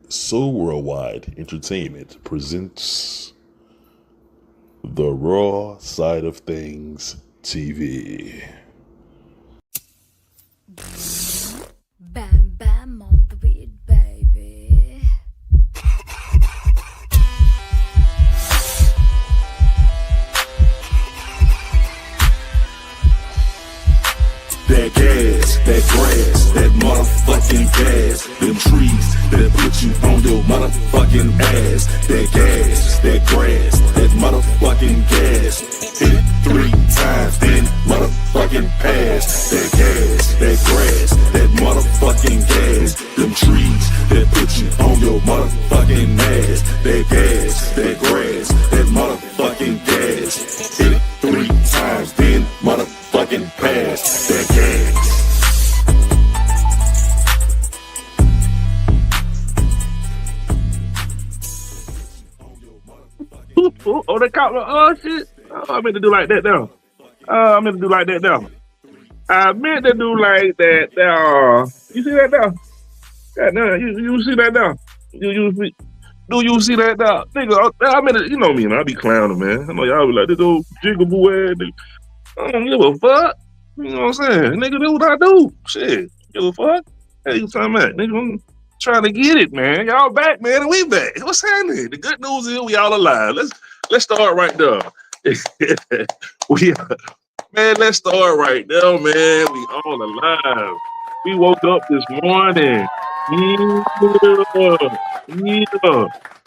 So Worldwide Entertainment presents the Raw Side of Thangzz TV. Bam bam on the beat, baby. That gas, that grass, that motherfucking gas. Them trees that put you on your motherfucking ass. That gas, that grass, that motherfucking gas. Hit it 3 times, then motherfucking pass. That gas, that grass, that motherfucking gas. Them trees that put you on your motherfucking ass. That gas, that grass, that motherfucking gas. Hit it 3 times, then motherfucking pass. That gas. Oh, they caught me. Oh, shit. Oh, I meant to do like that now. I meant to do like that now. I meant to do like that now. You see that now? Yeah, no, you see that now? You see? Do you see that now? Nigga, I meant to, you know me, man. I be clowning, man. I know y'all be like, this old jigaboo ass nigga. I don't give a fuck. You know what I'm saying? Nigga, do what I do. Shit. Give a fuck. Hey, you talking about? Nigga, I'm trying to get it, man. Y'all back, man, and we back. What's happening? The good news is we all alive. Let's start right there. Man, let's start right there, man. We all alive. We woke up this morning. Yeah.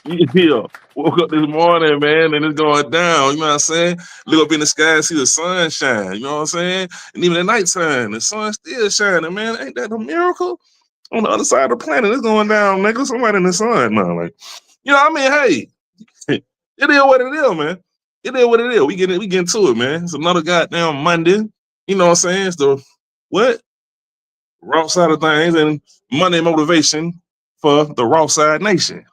Yeah. Woke up this morning, man, and it's going down. You know what I'm saying? Look up in the sky and see the sun shine. You know what I'm saying? And even at nighttime, the sun's still shining, man. Ain't that a miracle? On the other side of the planet, it's going down, nigga. Somebody in the sun, man. Like, you know what I mean? Hey, it is what it is, man. It is what it is. We get into it, man. It's another goddamn Monday. You know what I'm saying? It's the what? Raw Side of Thangzz and Monday motivation for the Raw Side Nation.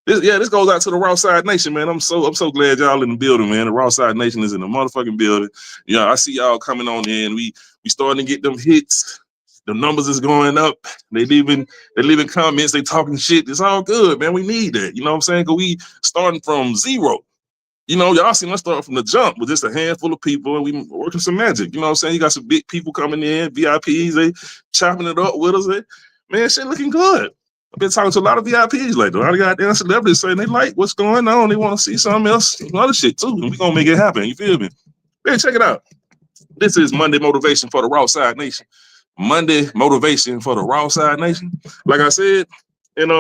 This goes out to the Raw Side Nation, man. I'm so glad y'all in the building, man. The Raw Side Nation is in the motherfucking building. Yeah, I see y'all coming on in. We starting to get them hits. The numbers is going up. They leaving comments. They talking shit. It's all good, man. We need that. You know what I'm saying? Cause we starting from zero. You know, y'all seen us start from the jump with just a handful of people, and we working some magic. You know what I'm saying? You got some big people coming in, VIPs. They chopping it up with us. Man, shit looking good. I've been talking to a lot of VIPs lately. A lot of goddamn celebrities saying they like what's going on. They want to see something else, some other shit too. And we gonna make it happen. You feel me? Man, check it out. This is Monday motivation for the Raw Side Nation. Monday motivation for the Raw Side Nation. Like I said, and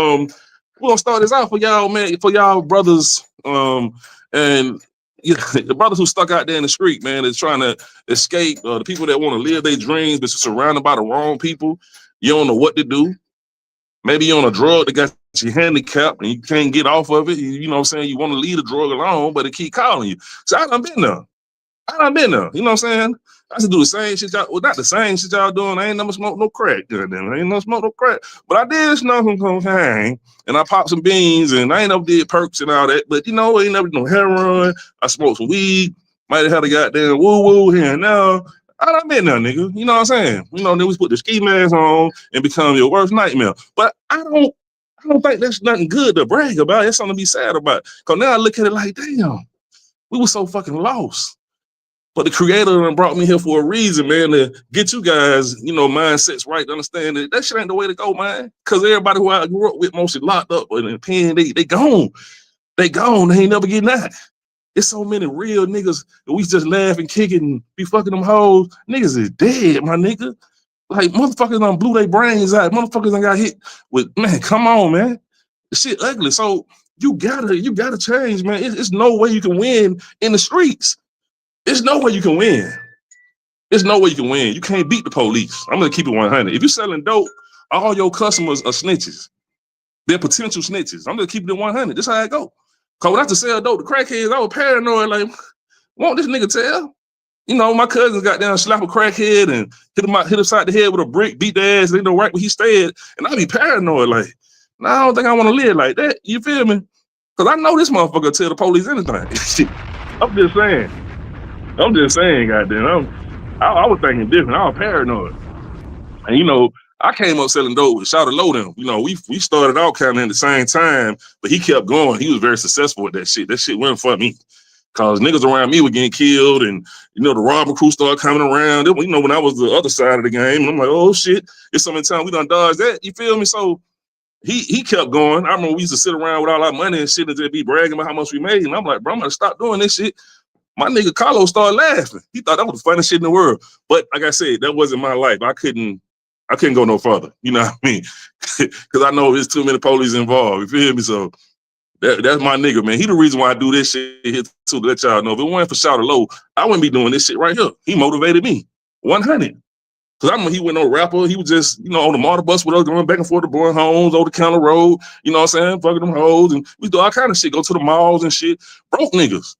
we're gonna start this out for y'all, man, for y'all brothers, and the brothers who stuck out there in the street, man, is trying to escape. The people that want to live their dreams, but you're surrounded by the wrong people. You don't know what to do. Maybe you're on a drug that got you handicapped and you can't get off of it. You know what I'm saying? You want to leave the drug alone, but it keep calling you. So I done been there. You know what I'm saying? I used to do the same shit y'all, well, not the same shit y'all doing. I ain't never smoked no crack. I ain't never smoked no crack. But I did smoke some cocaine and I popped some beans and I ain't never did perks and all that. But you know, I ain't never did no heroin. I smoked some weed. Might have had a goddamn woo-woo here and now. I done been there, nigga. You know what I'm saying? You know, then we put the ski mask on and become your worst nightmare. But I don't think that's nothing good to brag about. It's something to be sad about. Cause now I look at it like, damn, we were so fucking lost. But the creator brought me here for a reason, man, to get you guys, you know, mindsets right to understand that shit ain't the way to go, man. Cause everybody who I grew up with mostly locked up in the pen, they gone. They gone. They ain't never getting out. It's so many real niggas that we just laugh and kick it and be fucking them hoes. Niggas is dead, my nigga. Like, motherfuckers done blew their brains out. Motherfuckers done got hit with, man, come on, man. The shit ugly. So you gotta change, man. It's no way you can win in the streets. There's no way you can win. There's no way you can win. You can't beat the police. I'm gonna keep it 100. If you're selling dope, all your customers are snitches. They're potential snitches. I'm gonna keep it at 100. This how I go. Cause when I have to sell dope to crackheads, I was paranoid. Like, won't this nigga tell? You know, my cousins got down, slap a crackhead and hit him side the head with a brick, beat their ass. They know right where he stayed, and I be paranoid. Like, nah, I don't think I want to live like that. You feel me? Cause I know this motherfucker tell the police anything. I'm just saying, goddamn. I was thinking different. I was paranoid, and you know, I came up selling dope with Shout Low them. You know, we started out kind of at the same time, but he kept going. He was very successful with that shit. That shit wasn't for me. Cause niggas around me were getting killed, and you know the robbing crew started coming around. You know, when I was the other side of the game, and I'm like, oh shit, it's so many times we done dodged that. You feel me? So he kept going. I remember we used to sit around with all our money and shit and just be bragging about how much we made. And I'm like, bro, I'm gonna stop doing this shit. My nigga Carlos started laughing. He thought that was the funniest shit in the world. But like I said, that wasn't my life. I couldn't go no further. You know what I mean? Because I know there's too many police involved. You feel me? So that's my nigga, man. He the reason why I do this shit here too, to let y'all know. If it wasn't for Shout Low, I wouldn't be doing this shit right here. He motivated me. 100. Because I remember he wasn't no rapper. He was just, you know, on the motor bus with us going back and forth to Boy Homes, over the counter road, you know what I'm saying? Fucking them hoes. And we do all kind of shit, go to the malls and shit. Broke niggas.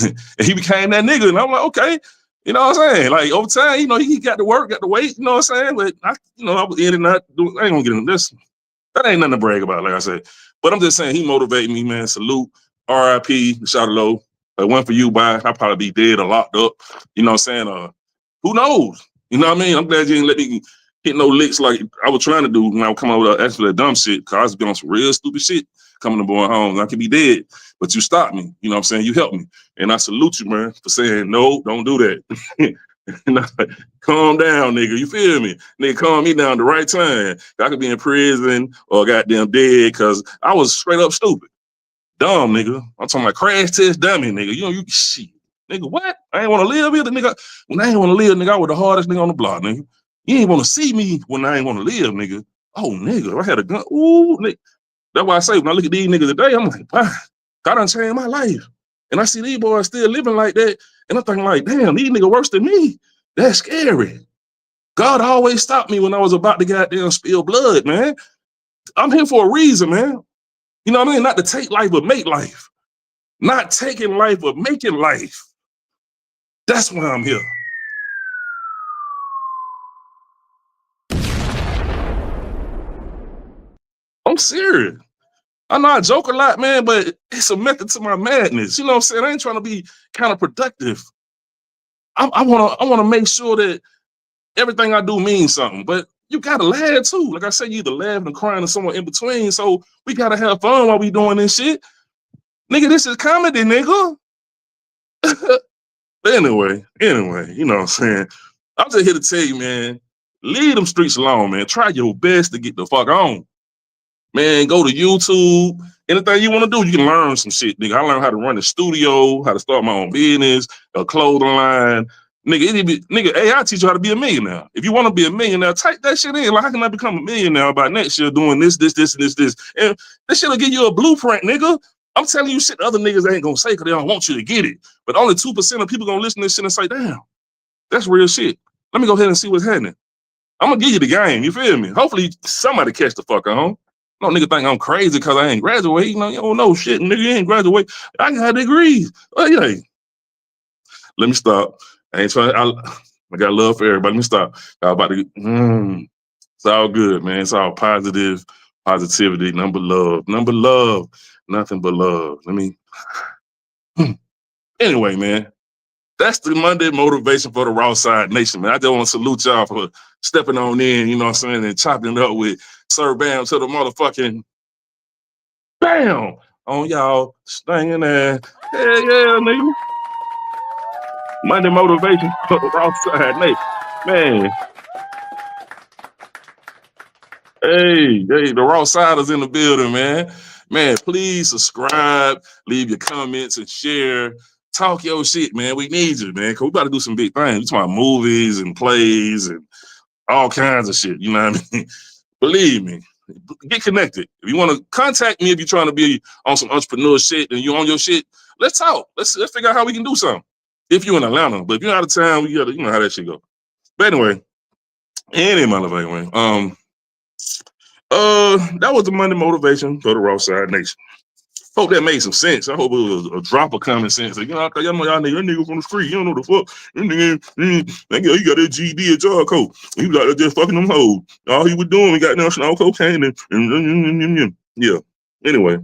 And he became that nigga. And I'm like, okay. You know what I'm saying? Like, over time, you know, he got to work, got to wait, you know what I'm saying? But, I was in and out. I ain't going to get into this. That ain't nothing to brag about, like I said. But I'm just saying, he motivated me, man. Salute. R.I.P. Shout Low. If it wasn't for you, I'd probably be dead or locked up. You know what I'm saying? Who knows? You know what I mean? I'm glad you didn't let me hit no licks like I was trying to do when I would come up with actually that dumb shit. Because I was doing some real stupid shit coming to Boy Homes. I could be dead, but you stopped me. You know what I'm saying? You helped me. And I salute you, man, for saying, no, don't do that. Calm down, nigga. You feel me? Nigga, calm me down the right time. I could be in prison or goddamn dead because I was straight up stupid. Dumb, nigga. I'm talking about crash test dummy, nigga. You know, you shit. Nigga, what? I ain't want to live either, nigga. When I ain't want to live, nigga, I was the hardest nigga on the block, nigga. You ain't want to see me when I ain't want to live, nigga. Oh, nigga, I had a gun. Ooh, nigga. That's why I say when I look at these niggas today, I'm like, wow, God done changed my life. And I see these boys still living like that. And I'm thinking like, damn, these niggas worse than me. That's scary. God always stopped me when I was about to goddamn spill blood, man. I'm here for a reason, man. You know what I mean? Not to take life, but make life. Not taking life, but making life. That's why I'm here. I'm serious. I know I joke a lot, man, but it's a method to my madness. You know what I'm saying? I ain't trying to be counterproductive. I wanna make sure that everything I do means something. But you gotta laugh too. Like I said, you either laughing and crying or somewhere in between. So we gotta have fun while we doing this shit. Nigga, this is comedy, nigga. But anyway, you know what I'm saying? I'm just here to tell you, man, leave them streets alone, man. Try your best to get the fuck on. Man, go to YouTube. Anything you want to do, you can learn some shit, nigga. I learned how to run a studio, how to start my own business, a clothing line. Nigga, AI teach you how to be a millionaire. If you want to be a millionaire, type that shit in. Like, how can I become a millionaire by next year doing this, and this? And this shit'll give you a blueprint, nigga. I'm telling you shit other niggas ain't gonna say because they don't want you to get it. But only 2% of people gonna listen to this shit and say, damn, that's real shit. Let me go ahead and see what's happening. I'm gonna give you the game, you feel me? Hopefully somebody catch the fuck on. No nigga think I'm crazy because I ain't graduate. You know, you don't know shit, nigga. You ain't graduate. I got degrees. Oh, yeah. Let me stop. I ain't trying. I got love for everybody. Let me stop. I was about to. It's all good, man. It's all positive, positivity, nothing but love, nothing but love. Let me. Anyway, man, that's the Monday motivation for the Raw Side Nation, man. I just want to salute y'all for stepping on in, you know what I'm saying, and chopping it up with Sir Bam to the motherfucking bam on y'all stinging there. Yeah, nigga. Monday motivation for the Raw Side Nation. Man. Hey, the Raw Siders in the building, man. Man, please subscribe, leave your comments and share. Talk your shit, man. We need you, man, because we about to do some big things. We talking about movies and plays and all kinds of shit, you know what I mean? Believe me, get connected. If you want to contact me, if you're trying to be on some entrepreneur shit and you on your shit, let's talk. Let's figure out how we can do something. If you're in Atlanta, but if you're out of town, we gotta, you know how that shit go. But anyway, that was the Monday motivation for the Raw Side Nation. Hope that made some sense. I hope it was a drop of common sense. Like, you know, y'all know y'all nigga from the street. You don't know the fuck. You got that GD at job coat. He was out there just fucking them hoes. All he was doing, he got down snow cocaine and yeah. Anyway,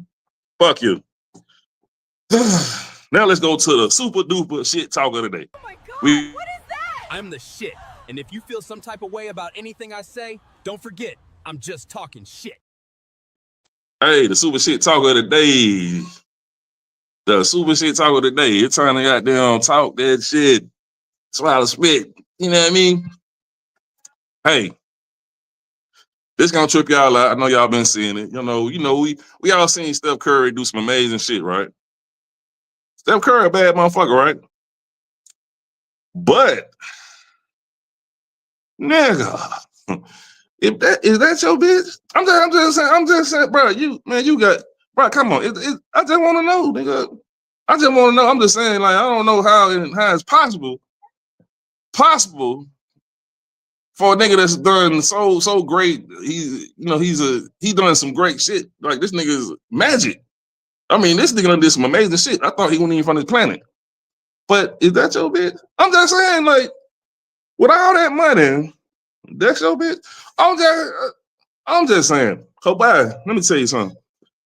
fuck you. Now let's go to the super duper shit talk of the day. Oh my God, what is that? I'm the shit. And if you feel some type of way about anything I say, don't forget, I'm just talking shit. Hey, the super shit talk of the day. The super shit talk of the day. It's time to goddamn talk that shit. Swallow spit. You know what I mean? Hey, this gonna trip y'all out. I know y'all been seeing it. You know, we all seen Steph Curry do some amazing shit, right? Steph Curry a bad motherfucker, right? But nigga, if that is that your bitch, I'm just saying, bro. You got, bro. Come on, I just want to know, nigga. I just want to know. I'm just saying, like, I don't know how it's possible for a nigga that's done so great. He done some great shit. Like, this nigga is magic. I mean, this nigga done did some amazing shit. I thought he wasn't even from this planet. But is that your bitch? I'm just saying, like, with all that money, that's your bitch. I'm just saying. Let me tell you something.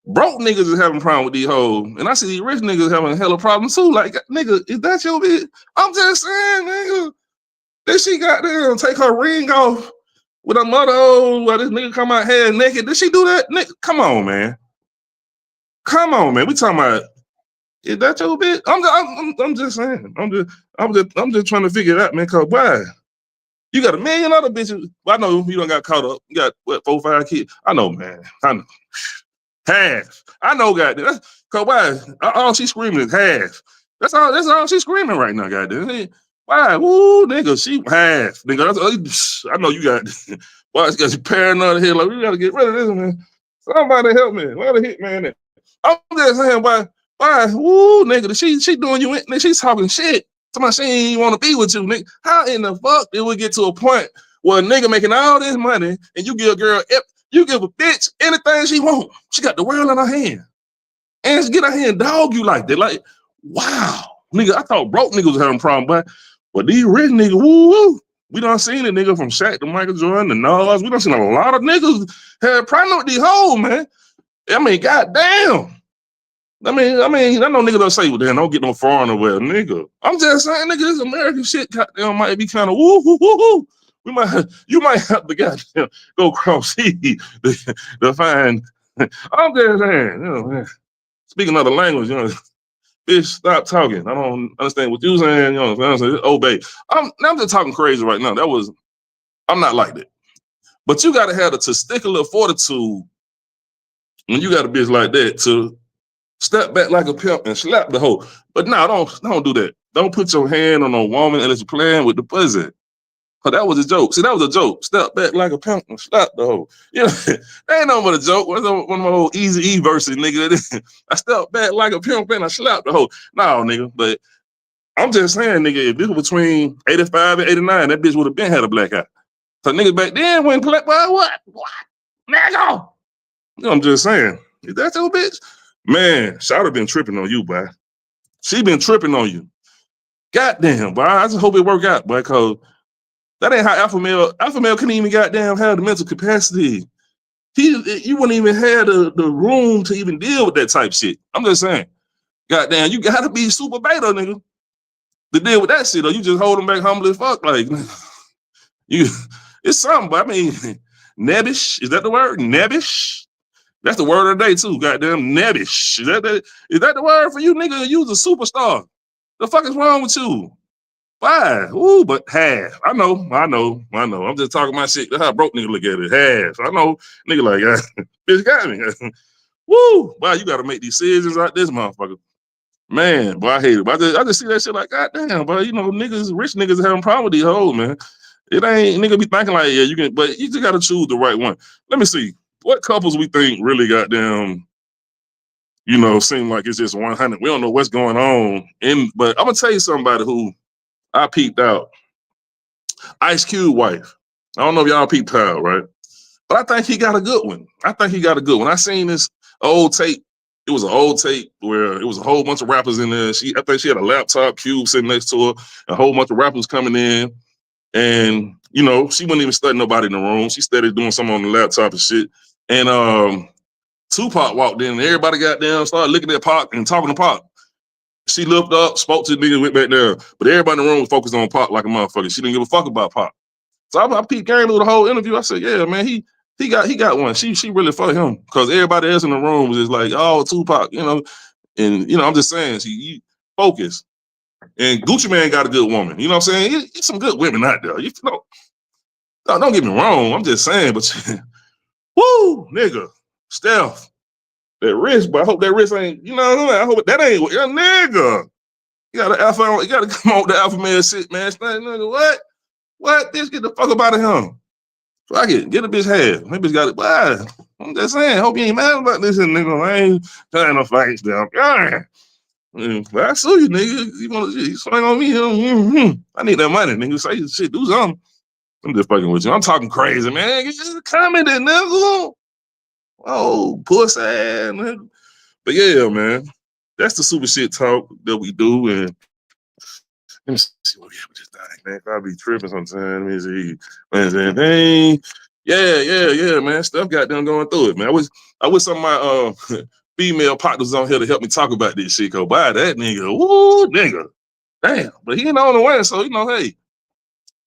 Broke niggas is having a problem with these hoes, and I see these rich niggas having a hell of problems too. Like, nigga, is that your bitch? I'm just saying, nigga. Did she goddamn take her ring off with her mother? While this nigga come out half naked? Did she do that? Nigga, come on, man. We talking about, is that your bitch? I'm just saying. I'm just trying to figure it out, man. Cause why? You got a million other bitches. Well, I know you don't got caught up. You got what, 4 or 5 kids? I know, man. I know. Half. I know, goddamn. Cause why? All she screaming is half. That's all she's screaming right now, goddamn. Why? Woo, nigga, she half. Nigga, I know you got. Why? She got you paranoid here. Like, we gotta get rid of this, man. Somebody help me. Where the hitman at? I'm just saying, why, woo, nigga, she doing you, nigga, she's talking shit. Somebody she ain't want to be with you, nigga. How in the fuck did we get to a point where a nigga making all this money and you give a girl, you give a bitch anything she want? She got the world in her hand. And she get out here and dog you like that. Like, wow. Nigga, I thought broke niggas was having a problem, but these rich niggas, woo. We done seen it, nigga, from Shaq to Michael Jordan to Nas. We done seen a lot of niggas have problem with these hoes, man. I mean, goddamn. I know niggas don't say, well, damn, don't get no foreigner well, nigga. I'm just saying, nigga, this American shit goddamn might be kind of woo. You might have to goddamn go cross sea to find. I'm just saying, you know, man. Speaking other language, you know, bitch, stop talking. I don't understand what you saying. You know what I'm saying? Obey. I'm just talking crazy right now. I'm not like that. But you got to have the testicular fortitude when you got a bitch like that to step back like a pimp and slap the hoe. But no, don't do that. Don't put your hand on a woman unless you're playing with the pussy. Cause that was a joke. See, that was a joke. Step back like a pimp and slap the hoe. You know, that ain't no but a joke. One of my old Easy E verses, nigga. I step back like a pimp and I slap the hoe. No, nigga. But I'm just saying, nigga, if it was between 85 and 89, that bitch would have been had a black eye. So niggas back then wouldn't play. What? Nigga. You know, I'm just saying. Is that your bitch? Man, Shawty been tripping on you, boy. She been tripping on you. Goddamn, boy. I just hope it work out, boy, because that ain't how alpha male couldn't even goddamn have the mental capacity. You wouldn't even have the room to even deal with that type shit. I'm just saying. Goddamn, you gotta be super beta, nigga, to deal with that shit, or you just hold them back humble as fuck. Like, it's something, but I mean, nebbish, is that the word? Nebbish? That's the word of the day, too, goddamn, nebbish. Is that the word for you, nigga? You's a superstar. The fuck is wrong with you? Why? Ooh, but half. I know. I'm just talking my shit. That's how broke nigga look at it. Half. I know. Nigga like, bitch got me. Woo! Wow, you gotta make decisions like this, motherfucker. Man, boy, I hate it. But I just see that shit like, goddamn, but you know, rich niggas having problem with these hoes, man. It ain't nigga be thinking like, yeah, you can, but you just gotta choose the right one. Let me see. What couples we think really goddamn, you know, seem like it's just 100. We don't know what's going on. But I'm gonna tell you somebody who I peeped out. Ice Cube wife. I don't know if y'all peeped out, right? But I think he got a good one. I seen this old tape. It was an old tape where it was a whole bunch of rappers in there. I think she had a laptop, Cube sitting next to her, a whole bunch of rappers coming in. And, you know, she wouldn't even study nobody in the room. She started doing something on the laptop and shit. And Tupac walked in and everybody got down, started looking at Pac and talking to Pac. She looked up, spoke to the nigga, went back down. But everybody in the room was focused on Pac like a motherfucker. She didn't give a fuck about Pac. So I peeped game through the whole interview. I said, yeah, man, he got one. She really for him. Because everybody else in the room was just like, oh, Tupac, you know. And, you know, I'm just saying, she focused. And Gucci Mane got a good woman. You know what I'm saying? There's some good women out there. You know, don't get me wrong. I'm just saying, but woo, nigga, Steph, that wrist, but I hope that wrist ain't, you know, I hope that ain't, nigga. You gotta come on with the alpha male shit, man. Nigga, what? Bitch, get the fuck up out of him. Fuck it, get a bitch head. That bitch got it. Why? I'm just saying, hope you ain't mad about this, nigga. I ain't trying to fight down. But I sue you, nigga. You swing on me? I need that money, nigga. Say shit, do something. I'm just fucking with you. I'm talking crazy, man. Just comment it, nigga. Oh, pussy ass, nigga. But yeah, man, that's the super shit talk that we do. And let me see what we have with this thing, man. I'll be tripping sometimes. Let me see. Hey, yeah, man. Stuff got done going through it, man. I wish some of my female partners on here to help me talk about this shit. Cause why that nigga, woo, nigga, damn. But he ain't on the way, so you know, hey,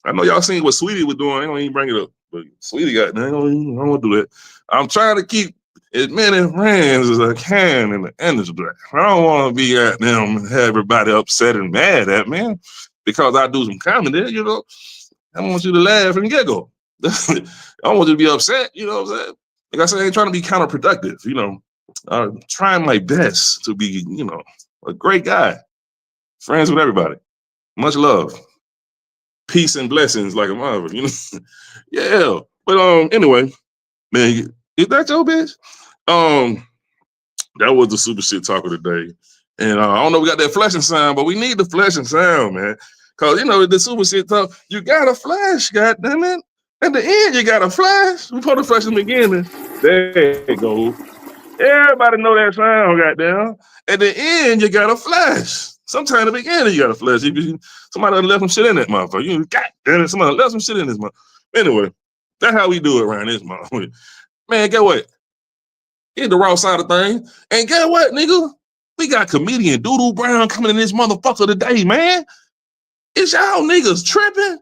I know y'all seen what Sweetie was doing. I ain't gonna even bring it up, but Sweetie got done. I don't want to do that. I'm trying to keep as many friends as I can in the industry. I don't want to be at them and have everybody upset and mad at me because I do some comedy, you know. I want you to laugh and giggle. I don't want you to be upset, you know what I'm saying? Like I said, I ain't trying to be counterproductive, you know. I'm trying my best to be, you know, a great guy. Friends with everybody. Much love. Peace and blessings like a mother, you know. Yeah. But anyway, man, is that your bitch? That was the super shit talk of the day. And I don't know, we got that flashing sound, but we need the flashing sound, man. Cause you know, the super shit talk, you gotta flash, goddammit. At the end, you gotta flash. We put the flash in the beginning. There it goes. Everybody know that sound, goddamn. At the end, you gotta flash. Sometime in the beginning, you gotta flash. Somebody left some shit in that motherfucker. You goddamn it, somebody left some shit in this motherfucker. Anyway, that's how we do it around this motherfucker. Man, get what? Get the raw side of things. And get what, nigga? We got comedian Doodoo Brown coming in this motherfucker today, man. Is y'all niggas tripping?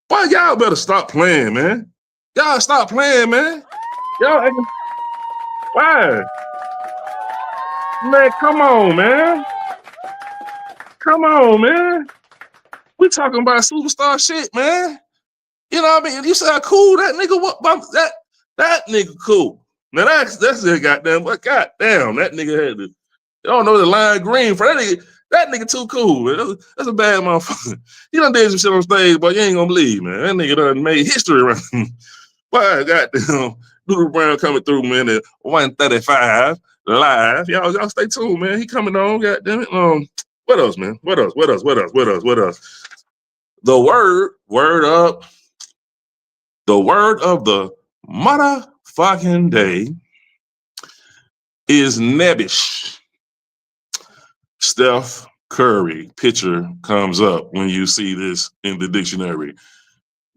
Boy, y'all better stop playing, man. Y'all stop playing, man. Y'all, why? Man, come on, man. Come on, man. We talking about superstar shit, man. You know what I mean? You see how cool that nigga was? That nigga cool. Now that's it, goddamn. But goddamn, that nigga had the. I don't know the line green for that nigga. That nigga too cool, man. That's a bad motherfucker. He done did some shit on stage, but you ain't gonna believe, man. That nigga done made history around him. Why, goddamn, Doodoo Brown coming through, man, at 1:35 live. Y'all stay tuned, man. He coming on, goddamn it. What else, man? What else? The word up. The word of the motherfucking day is nebbish. Steph Curry picture comes up when you see this in the dictionary.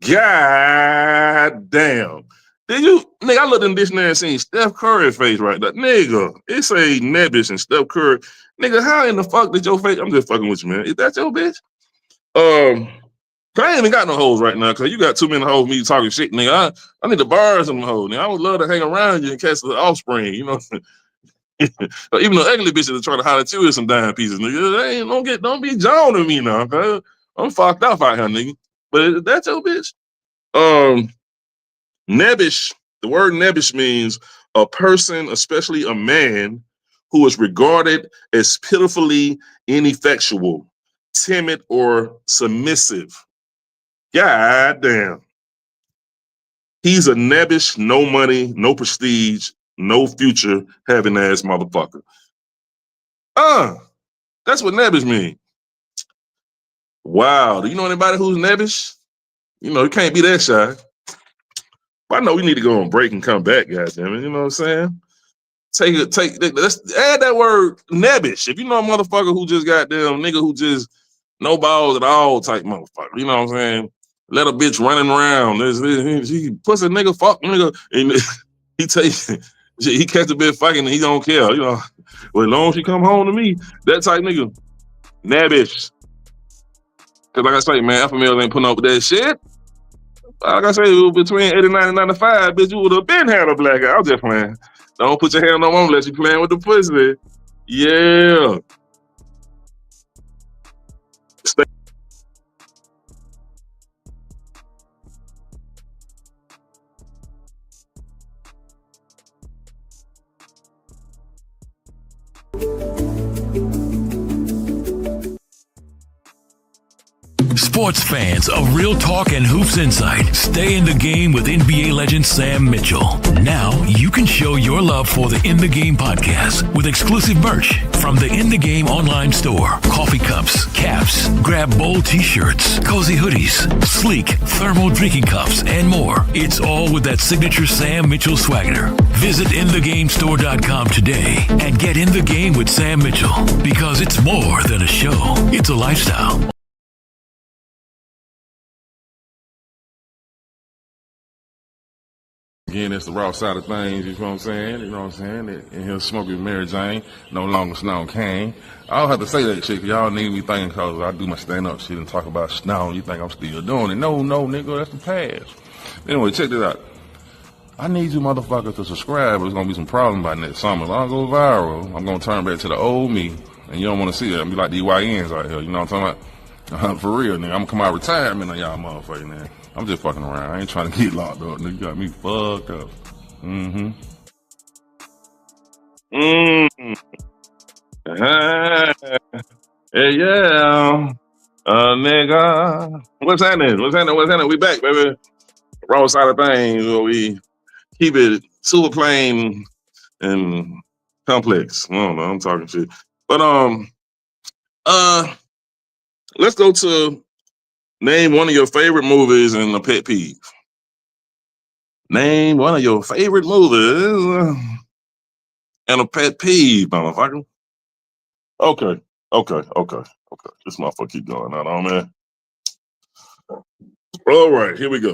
God damn. Nigga, I looked in the dictionary and seen Steph Curry face right there. Nigga, it say nebbish and Steph Curry. Nigga, how in the fuck did your face? I'm just fucking with you, man. Is that your bitch? I ain't even got no hoes right now because you got too many hoes me talking shit, nigga. I need the bars on the hoes, nigga. I would love to hang around you and catch the offspring, you know. Even the ugly bitches that try to holler at you with some dime pieces, nigga. Don't be joning me now, cause I'm fucked up out here, nigga. But that's your bitch. Nebbish. The word nebbish means a person, especially a man, who is regarded as pitifully ineffectual, timid, or submissive. God damn. He's a nebbish, no money, no prestige, no future having ass motherfucker. That's what nebbish means. Wow. Do you know anybody who's nebbish? You know, you can't be that shy. But I know we need to go on break and come back, goddammit. You know what I'm saying? Let's add that word nebbish. If you know a motherfucker who just goddamn nigga who just no balls at all type motherfucker, you know what I'm saying? Let a bitch running around. He pussy nigga, fuck nigga. And he catch a bitch fucking and he don't care, you know. Well, as long as she come home to me, that type nigga, nebbish. Cause like I say, man, alpha males ain't putting up with that shit. Like I say, between 89 and 95, bitch, you would have been had a black eye. I'm just playing. Don't put your hand on one unless you playing with the pussy. Yeah. Stay. Sports fans of Real Talk and Hoops Insight, stay in the game with NBA legend Sam Mitchell. Now you can show your love for the In the Game podcast with exclusive merch from the In the Game online store. Coffee cups, caps, grab bold t-shirts, cozy hoodies, sleek thermal drinking cups, and more. It's all with that signature Sam Mitchell swagger. Visit InTheGameStore.com today and get in the game with Sam Mitchell, because it's more than a show. It's a lifestyle. Again, it's the raw side of things, you know what I'm saying? You know what I'm saying? In here smoking Mary Jane, no longer Snow Cane. I don't have to say that shit, cause y'all need me thinking cause I do my stand-up shit and talk about Snow. You think I'm still doing it. No, nigga, that's the past. Anyway, check this out. I need you motherfuckers to subscribe, or there's gonna be some problem by next summer. If I go viral, I'm gonna turn back to the old me, and you don't wanna see that. I'm be like these YNs out here, you know what I'm talking about? For real, nigga. I'm gonna come out of retirement on y'all motherfuckers, man. I'm just fucking around. I ain't trying to get locked up. Nigga got me fucked up. Hey, yeah. Nigga. What's happening? We back, baby. Raw Side of Things, where we keep it super plain, and complex. I don't know. I'm talking shit. But let's go to name one of your favorite movies and a pet peeve. Name one of your favorite movies and a pet peeve, motherfucker. Okay. This motherfucker keep going on, man. All right, here we go.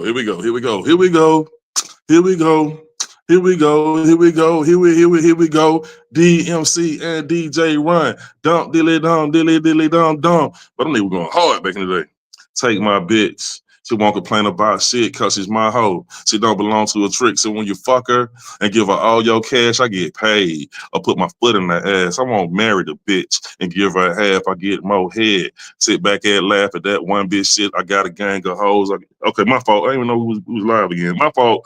DMC and DJ Run. Dump, dilly, dum, dilly, dilly, dum, dum. But them niggas going hard back in the day. Take my bitch. She won't complain about shit because she's my hoe. She don't belong to a trick. So when you fuck her and give her all your cash, I get paid. Or put my foot in her ass. I won't marry the bitch and give her half. I get more head. Sit back and laugh at that one bitch shit. I got a gang of hoes. Okay, my fault. I didn't even know who was live again. My fault.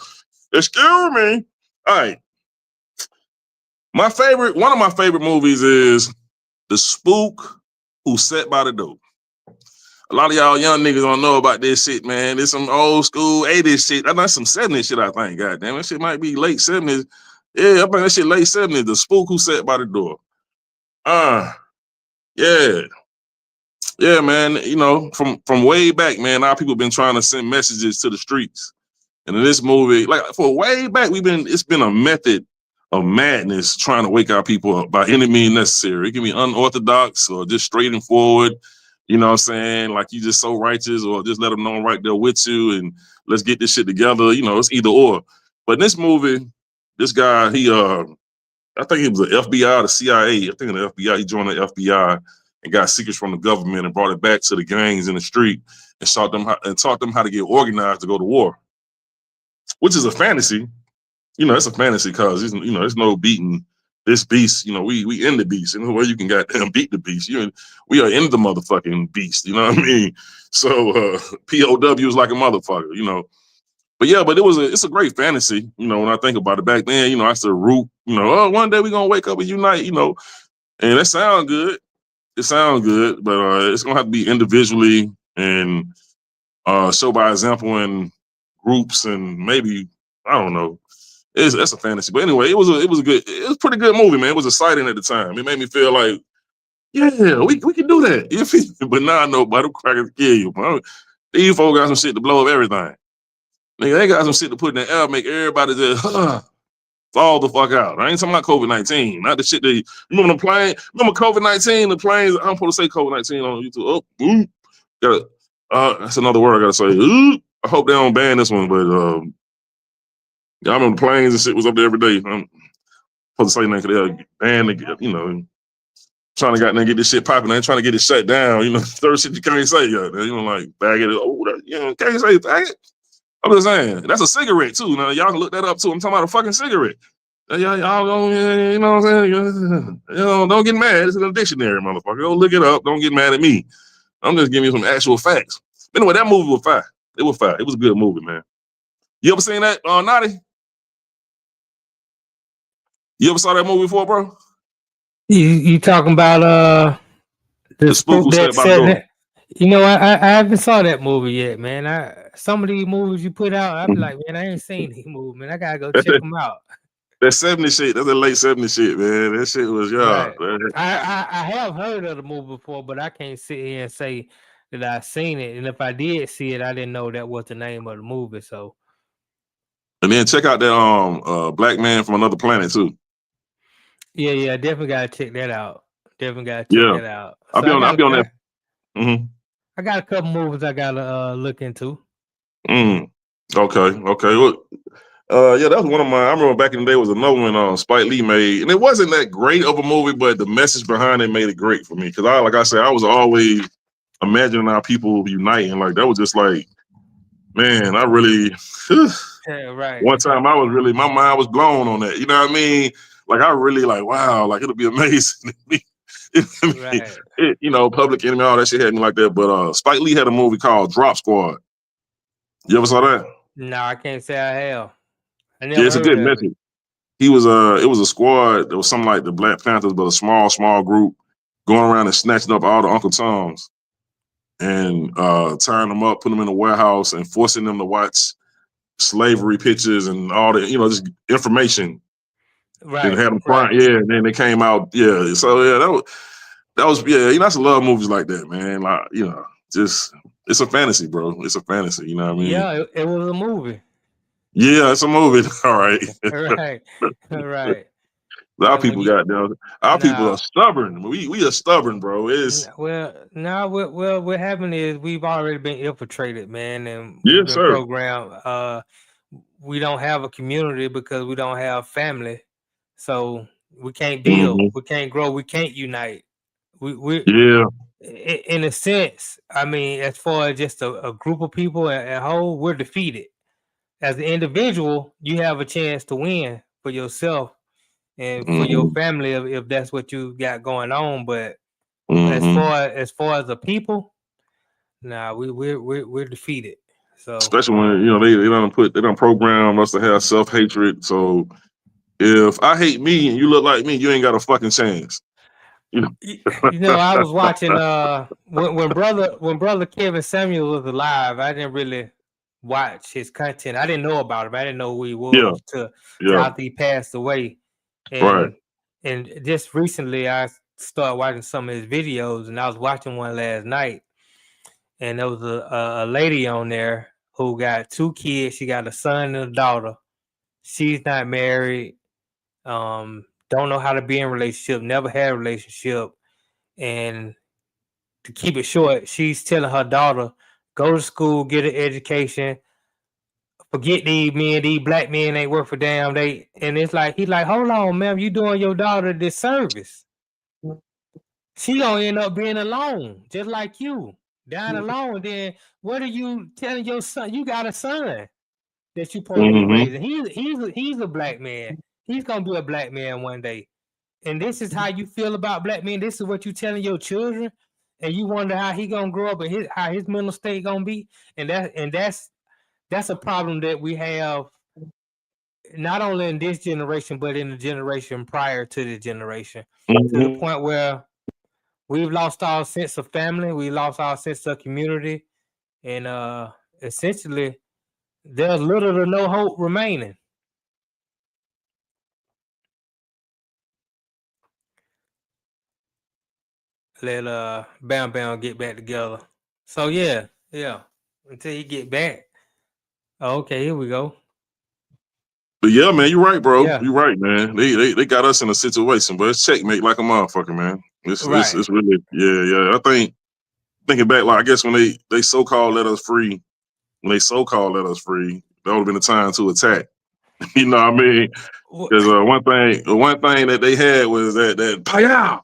Excuse me. All right. One of my favorite movies is The Spook Who Sat by the Door. A lot of y'all young niggas don't know about this shit, man. It's some old school 80s shit. I know some 70s shit, I think. Goddamn, that shit might be late 70s. Yeah, I think that shit late 70s. The Spook Who Sat by the Door. Yeah. Yeah, man. You know, from way back, man, our people been trying to send messages to the streets. And in this movie, like for way back, it's been a method of madness trying to wake our people up by any means necessary. It can be unorthodox or just straight and forward. You know what I'm saying? Like you just so righteous, or just let them know I'm right there with you and let's get this shit together. You know, it's either or. But in this movie, this guy, I think he was the FBI, the CIA. I think in the FBI, he joined the FBI and got secrets from the government and brought it back to the gangs in the street and taught them how to get organized to go to war. Which is a fantasy. You know, it's a fantasy because, you know, there's no beating this beast. You know, we in the beast. In the way you can goddamn beat the beast. We are in the motherfucking beast. You know what I mean? So POW is like a motherfucker, you know. But yeah, but it's a great fantasy, you know, when I think about it. Back then, you know, I used to root, you know, oh, one day we're gonna wake up and unite, you know. And that sounds good. It sounds good, but it's gonna have to be individually and show by example in groups, and maybe, I don't know. That's a fantasy. But anyway, it was a pretty good movie, man. It was exciting at the time. It made me feel like, yeah, we can do that. But now I know, but them crackers kill you, bro. These folks got some shit to blow up everything. Nigga, they got some shit to put in the air, make everybody just fall the fuck out. I ain't talking about COVID-19, not the shit that remember the plane. Remember COVID-19, the planes. I'm supposed to say COVID-19 on YouTube. That's another word I gotta say. I hope they don't ban this one, but I remember the planes and shit was up there every day. I'm supposed to say that because they're banned, you know, trying to get this shit popping. They ain't trying to get it shut down. You know, third shit you can't say, you know, like bag it. Oh, you know, can't say bag it. I'm just saying, that's a cigarette too. Now y'all can look that up too. I'm talking about a fucking cigarette. Y'all don't, you know what I'm saying? You know, don't get mad. It's in the dictionary, motherfucker. Don't look it up. Don't get mad at me. I'm just giving you some actual facts. Anyway, that movie was fire. It was fire. It was a good movie, man. You ever seen that, Naughty? You ever saw that movie before, bro? You talking about The Spook Who Sat by the Door. You know, I haven't saw that movie yet, man. Some of these movies you put out, I be like, man, I ain't seen these movies, man. I gotta go check them out. That 70s shit, that's the late 70s shit, man. That shit was right. I have heard of the movie before, but I can't sit here and say that I've seen it. And if I did see it, I didn't know that was the name of the movie. So, and then check out that Black Man from Another Planet too. Yeah, definitely gotta check that out. That out. So I'll be on that. Mm-hmm. I got a couple movies I gotta look into. Okay. Well, yeah, that was one of my. I remember back in the day was another one Spike Lee made, and it wasn't that great of a movie, but the message behind it made it great for me. Because like I said, I was always imagining our people uniting. Like that was just like, man, I really. Right. One time my mind was blown on that. You know what I mean? Like I really like, wow, like it'll be amazing. Right. You know, Public Enemy, all that shit had me like that. But Spike Lee had a movie called Drop Squad. You ever saw that? No, I can't say I have. Yeah, it's a good message. It was a squad that was something like the Black Panthers, but a small group going around and snatching up all the Uncle Toms and tying them up, putting them in a warehouse and forcing them to watch slavery pictures and all the, you know, just information. Then Right, had them right. crying, yeah, and then they came out, yeah. So yeah, that was yeah, you know, I used to love movies like that, man. Like, you know, just it's a fantasy, bro. It's a fantasy, you know what I mean? Yeah, it was a movie. Yeah, it's a movie. All right. Right, right. Our And when people you got down. Our people are now, stubborn. We are stubborn, bro. It's well, now what happened is we've already been infiltrated, man, and we've yes, been sir. programmed. We don't have a community because we don't have family, so we can't build, Hmm. we can't grow, we can't unite. We Yeah. in a sense, I mean, as far as just a group of people at whole, we're defeated. As an individual, you have a chance to win for yourself and for your Hmm. family if that's what you got going on. But Hmm. as far as the people, nah, we're defeated. So Especially when you know they don't program us to have self hatred. So if I hate me and you look like me, you ain't got a fucking chance. You you know, I know. was watching when brother Kevin Samuel was alive. I didn't really watch his content. I didn't know about him. I didn't know who he Yeah. was to Yeah. after he passed away. Right. And just recently I started watching some of his videos, and I was watching one last night, and there was a lady on there who got 2 kids. She got a son and a daughter. She's not married. Don't know how to be in a relationship. Never had a relationship. And to keep it short, she's telling her daughter, go to school, get an education. Forget these men, these black men ain't worth a damn. And it's like he's like, hold on, ma'am, you doing your daughter a disservice. She gonna end up being alone, just like you, dying alone. Then what are you telling your son? You got a son that you supposed to be Hmm. raising. He's a black man. He's gonna be a black man one day. And this is how you feel about black men. This is what you telling your children, and you wonder how he gonna grow up and how his mental state gonna be. And that's a problem that we have not only in this generation but in the generation prior to this generation, to the Hmm. point where we've lost our sense of family, we lost our sense of community, and essentially there's little to no hope remaining. Let Bam Bam get back together. So yeah. Until he get back. Oh, okay, here we go. But yeah, man, you're right, bro. Yeah, You're right, man. They got us in a situation, but it's checkmate like a motherfucker, man. right. It's really yeah. I think thinking back, like I guess when they so called let us free, when they so called let us free, that would have been the time to attack. You know what I mean? Wh- Because one thing that they had was that pow.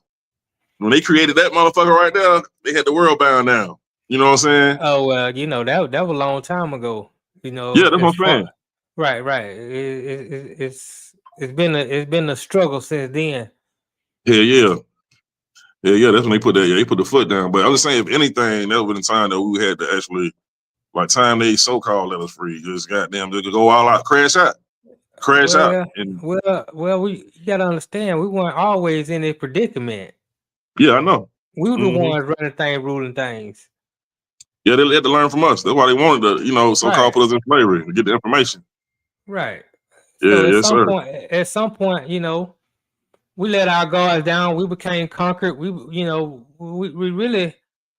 When they created that motherfucker right there, they had the world bound down. You know what I'm saying? Oh well, that was a long time ago. Yeah, that's As what I'm saying. far right. It's been a struggle since then. Yeah. Yeah. That's when they put that. Yeah, they put the foot down. But I was saying, if anything, that would have been the time that we had to actually, like, time they so called let us free. Just goddamn, they could go all out, crash out, Well, and you gotta understand, we weren't always in a predicament. yeah, I know. We were the Hmm. ones running things, ruling things. Yeah, they had to learn from us. That's why they wanted to, so called Right, put us in slavery to get the information. right. So Yeah, yes, sir. at some point, we let our guards down. We became conquered. We really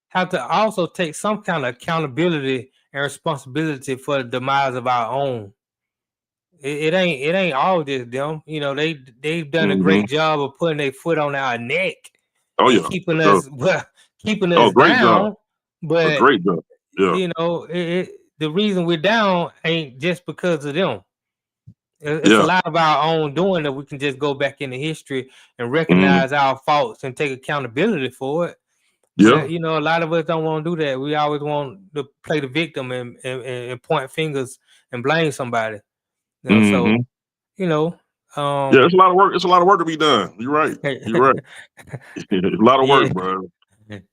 have to also take some kind of accountability and responsibility for the demise of our own. It ain't all just them. They've done a Hmm. great job of putting their foot on our neck Oh and yeah, keeping for sure. us keeping Oh, us great job. down. A But great job. Yeah. the reason we're down ain't just because of them. It's a Yeah. lot of our own doing that we can just go back into history and Hmm. recognize our faults and take accountability for it. Yeah. But a lot of us don't want to do that. We always want to play the victim and point fingers and blame somebody. So Hmm. you know, Yeah, um, it's a lot of work. It's a lot of work to be done. You're right. You're right. It's a lot of yeah, work, bro.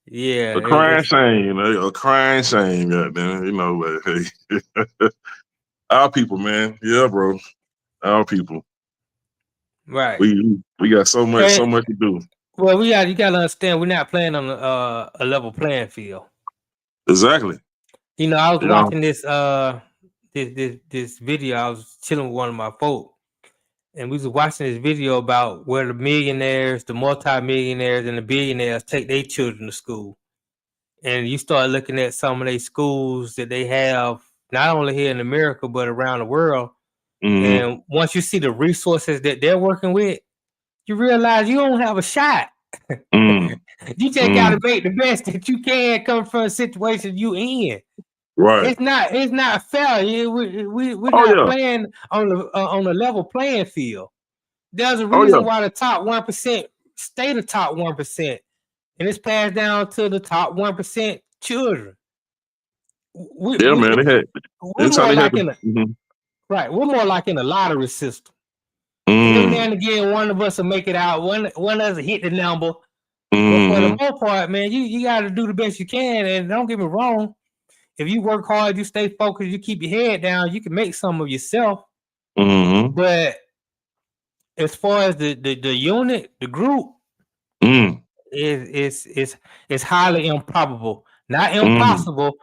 yeah, A crying it's shame. A crying shame. Goddamn. But hey, our people, man. Yeah, bro. Our people. right. We got And so much to do. well, you got to understand, we're not playing on a level playing field. Exactly. I was Yeah. watching this video. I was chilling with one of my folk, and we was watching this video about where the millionaires, the multimillionaires, and the billionaires take their children to school. And you start looking at some of their schools that they have, not only here in America, but around the world. And once you see the resources that they're working with, you realize you don't have a shot. You just got to make the best that you can come from a situation you in. Right. It's not fair. We're not playing on a level playing field. There's a reason why the top 1% stay the top 1%, and it's passed down to the top 1% children. Man. We're more like right. We're more like in a lottery system. Every now and again, one of us will make it out. One of us will hit the number. But for the most part, man, you got to do the best you can. And don't get me wrong, if you work hard, you stay focused, you keep your head down, you can make some of yourself. But as far as the unit, the group, it's highly improbable. Not impossible,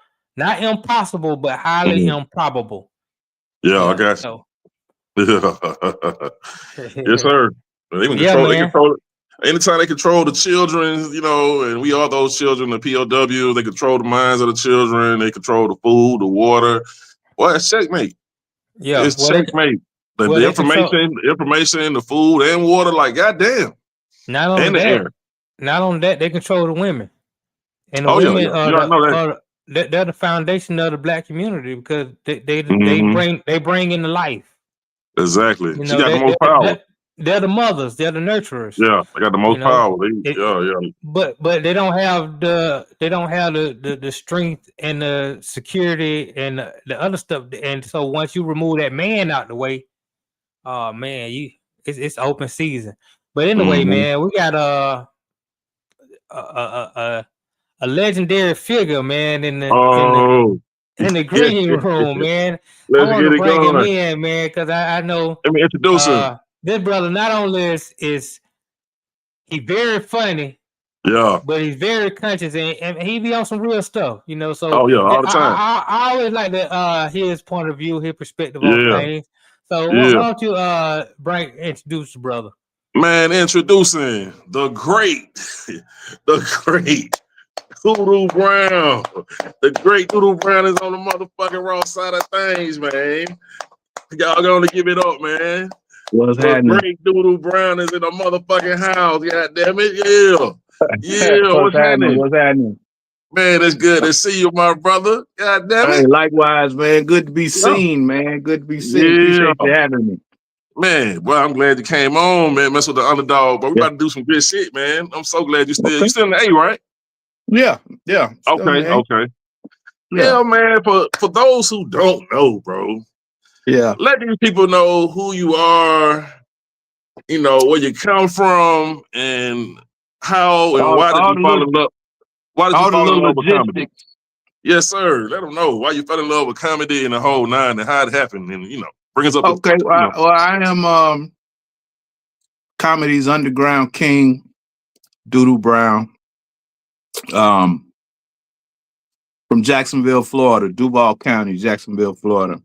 but highly improbable. Yeah, I got you. Yes, sir. They can control. They control it. Anytime they control the children, you know, and we are those children, the POW. They control the minds of the children. They control the food, the water. Well, it's checkmate. Yeah, it's checkmate. The information, the food and water. Like, goddamn. Not only that, they control the women. And the women they're the foundation of the Black community because they bring in the life. Exactly. You know, she got the most power. They're the mothers. They're the nurturers. Yeah, they got the most power. But they don't have the strength and the security and the other stuff. And so once you remove that man out the way, man, it's open season. But anyway, man, we got a legendary figure, man, in the green room, man. I want to bring him in, man, because I know. Let me introduce him. This brother not only is he very funny, but he's very conscious and he be on some real stuff, you know. So all the time. I always like to hear his point of view, his perspective on things. So why don't you introduce the brother? Man, introducing the great Doodoo Brown. The great Doodoo Brown is on the motherfucking Raw Side of Thangzz, man. Y'all gonna give it up, man. What's happening? Great Doodoo Brown is in the motherfucking house. God damn it, yeah. What's happening? What's happening? Man, it's good to see you, my brother. God damn it. Hey, likewise, man. Good to be seen, man. Good to be seen. Appreciate you having me. Man, well, I'm glad you came on, man. Mess with the underdog, but we about to do some good shit, man. I'm so glad you still in the A, right? Yeah. Okay. Yeah, man. For those who don't know, bro. Yeah. Let these people know who you are, you know, where you come from, and how and why did you fall in love? Why did you fall in love with comedy? Yes, sir. Let them know why you fell in love with comedy and the whole nine and how it happened, and you know, bring us up. Okay. Well, I am comedy's underground king, Doodoo Brown. From Jacksonville, Florida, Duval County, Jacksonville, Florida.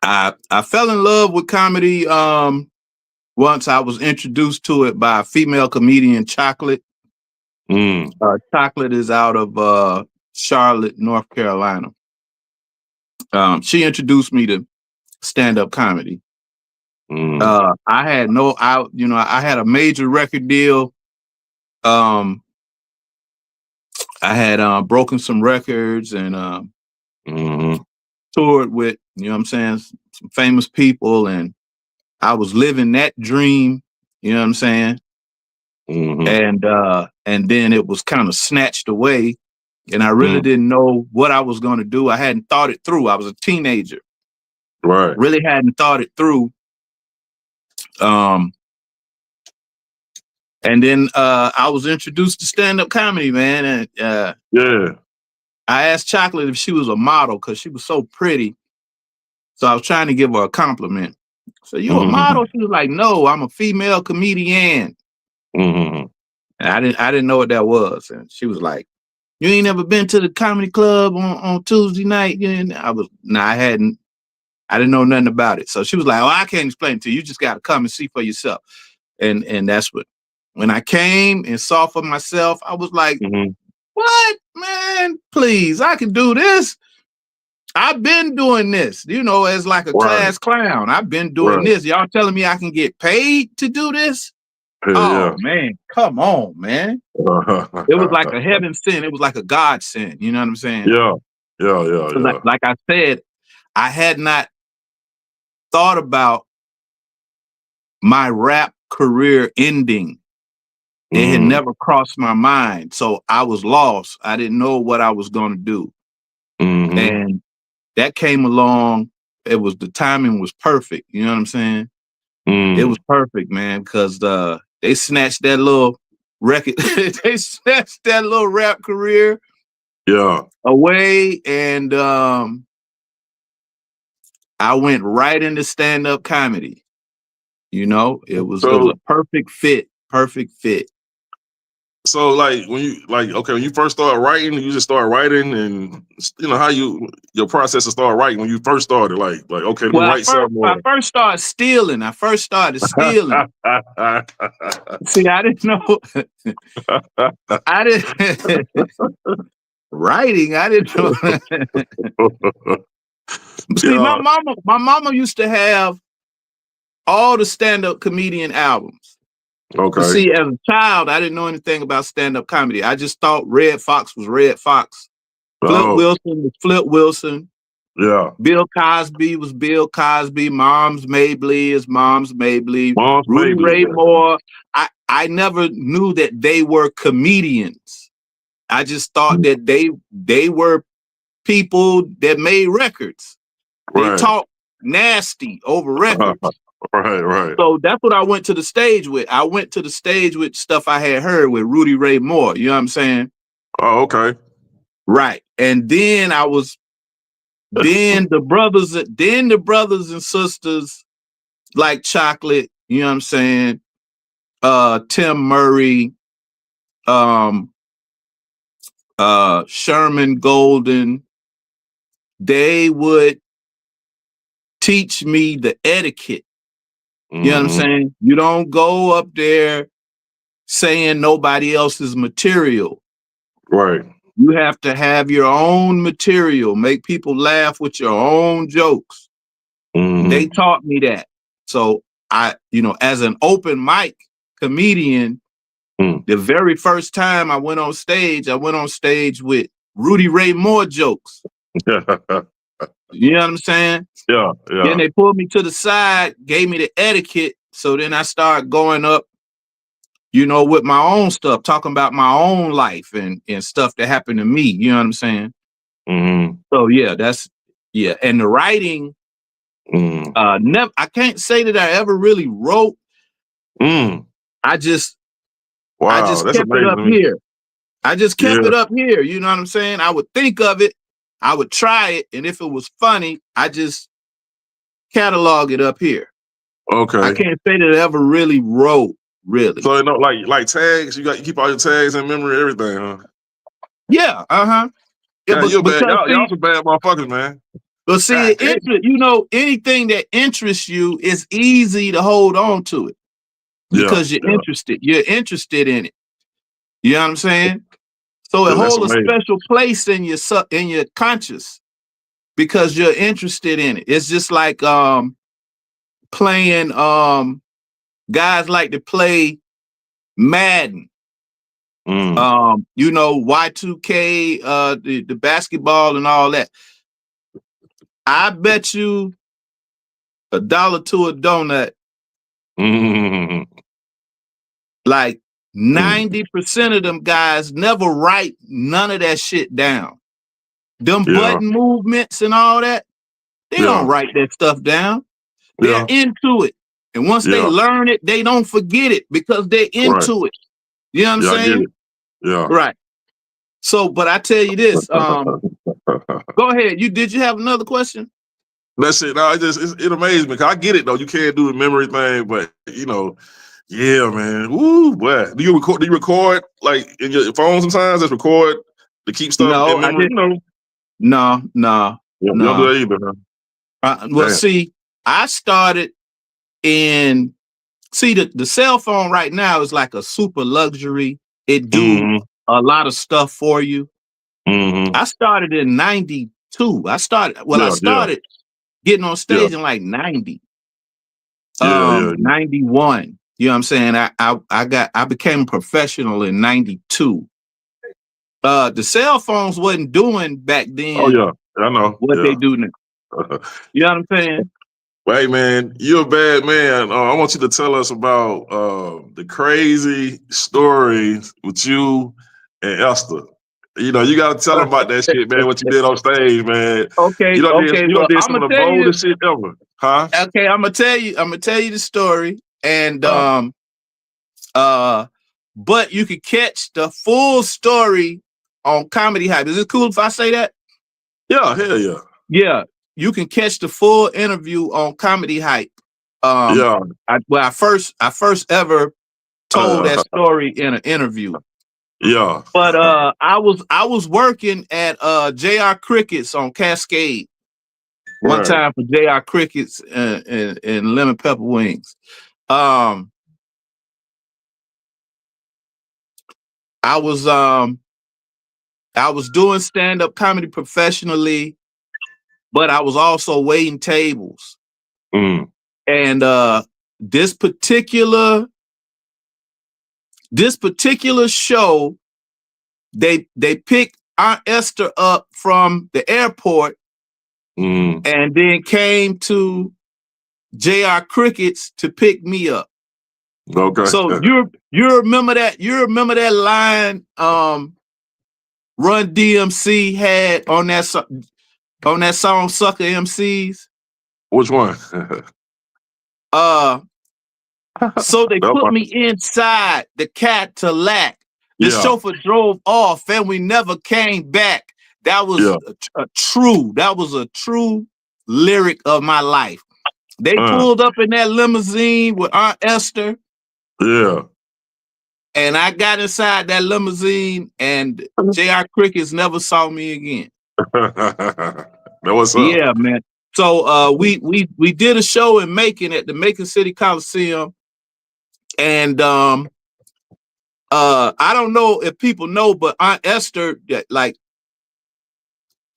I fell in love with comedy once I was introduced to it by a female comedian, Chocolate. Chocolate is out of Charlotte, North Carolina. She introduced me to stand-up comedy. I had I had a major record deal. I had broken some records and toured with, you know what I'm saying, some famous people, and I was living that dream, you know what I'm saying? And then it was kind of snatched away, and I really didn't know what I was going to do. I hadn't thought it through. I was a teenager. Right. Really hadn't thought it through. And then I was introduced to stand-up comedy, man. And I asked Chocolate if she was a model because she was so pretty. So I was trying to give her a compliment. So, you a model? She was like, no, I'm a female comedian. And I didn't know what that was. And she was like, you ain't never been to the comedy club on Tuesday night? And I hadn't. I didn't know nothing about it. So she was like, "Oh, I can't explain it to you. You just got to come and see for yourself." And that's when I came and saw for myself, I was like, "What, man? Please, I can do this. I've been doing this, as like a class clown. I've been doing this. Y'all telling me I can get paid to do this? Yeah. Man, come on, man." It was like a heaven sent. It was like a God sent. You know what I'm saying? Yeah. Like I said, I had not thought about my rap career ending. It had never crossed my mind. So I was lost. I didn't know what I was going to do. And that came along. The timing was perfect. You know what I'm saying? It was perfect, man, because they snatched that little record. They snatched that little rap career away. And I went right into stand-up comedy. It was a perfect fit. So like when you first started writing, you just started writing, and how your process to start writing when you first started, like okay, let me write something. I first started stealing. See, I didn't know. I didn't writing. I didn't know. See, my mama used to have all the stand-up comedian albums. Okay. But see, as a child, I didn't know anything about stand-up comedy. I just thought Red Fox was Red Fox. Flip Wilson was Flip Wilson. Yeah. Bill Cosby was Bill Cosby. Moms Mabley is Moms Mabley. Rudy Ray Moore. I never knew that they were comedians. I just thought that they were people that made records. They talk nasty over records. Right. So that's what I went to the stage with. I went to the stage with stuff I had heard with Rudy Ray Moore. You know what I'm saying? Oh, okay. Right. And then the brothers and sisters like Chocolate, you know what I'm saying? Tim Murray, Sherman Golden, they would teach me the etiquette. You know what I'm saying? You don't go up there saying nobody else's material. Right. You have to have your own material, make people laugh with your own jokes. They taught me that. So I, as an open mic comedian, the very first time I went on stage with Rudy Ray Moore jokes. You know what I'm saying? Yeah. Then they pulled me to the side, gave me the etiquette. So then I started going up, with my own stuff, talking about my own life and stuff that happened to me. You know what I'm saying? So yeah, and the writing, I can't say that I ever really wrote. I just kept it up here. I just kept it up here. You know what I'm saying? I would think of it, I would try it, and if it was funny, I just catalog it up here. Okay. I can't say that I ever really wrote. Really? So like tags, you keep all your tags in memory, everything, huh? Yeah, Yeah, you're bad. Y'all some bad motherfuckers, man. But see, anything that interests you is easy to hold on to it because you're interested. You're interested in it. You know what I'm saying? So it holds a special place in your conscious because you're interested in it. It's just like playing. Guys like to play Madden. Y2K, the basketball and all that. I bet you $1 to a donut. Like 90% of them guys never write none of that shit down. Them button movements and all that, they don't write that stuff down. They're into it. And once they learn it, they don't forget it because they're into it. You know what I'm saying? Yeah. Right. So, but I tell you this, go ahead. Did you have another question? That's it. No, it amazes me because I get it though. You can't do the memory thing, but yeah, man. Woo, boy. Do you record like in your phone sometimes? Just record to keep stuff in memory. No. You don't do that either, huh? Well, see, I started in. See, the cell phone right now is like a super luxury. It do a lot of stuff for you. I started in 92. I started getting on stage in like 90. 91. You know what I'm saying? I became a professional in 92. The cell phones wasn't doing back then. Oh yeah, I know what they do now. You know what I'm saying? Hey man, you're a bad man. I want you to tell us about the crazy stories with you and Esther. You know, you gotta tell them about that shit, man. What you did on stage, man. Okay. You done Well, did some of the boldest shit ever, huh? Okay, I'm gonna tell you the story, and but you could catch the full story on Comedy Hype. Is it cool if I say that? Yeah, hell yeah. Yeah, you can catch the full interview on Comedy Hype. I first ever told that story in an interview. Yeah. But I was working at JR Crickets on Cascade one time for JR Crickets and lemon pepper wings. I was doing stand-up comedy professionally, but I was also waiting tables. And this particular show, they picked Aunt Esther up from the airport and then came to JR Crickets to pick me up. Okay. So you remember that line Run DMC had on that song Sucker MCs? Which one? So they put me inside the Cadillac. The chauffeur drove off and we never came back. That was a true lyric of my life. They pulled up in that limousine with Aunt Esther. Yeah. And I got inside that limousine and JR Crickets never saw me again. That was up. Yeah, man. So we did a show in Macon at the Macon City Coliseum. And I don't know if people know, but Aunt Esther, like,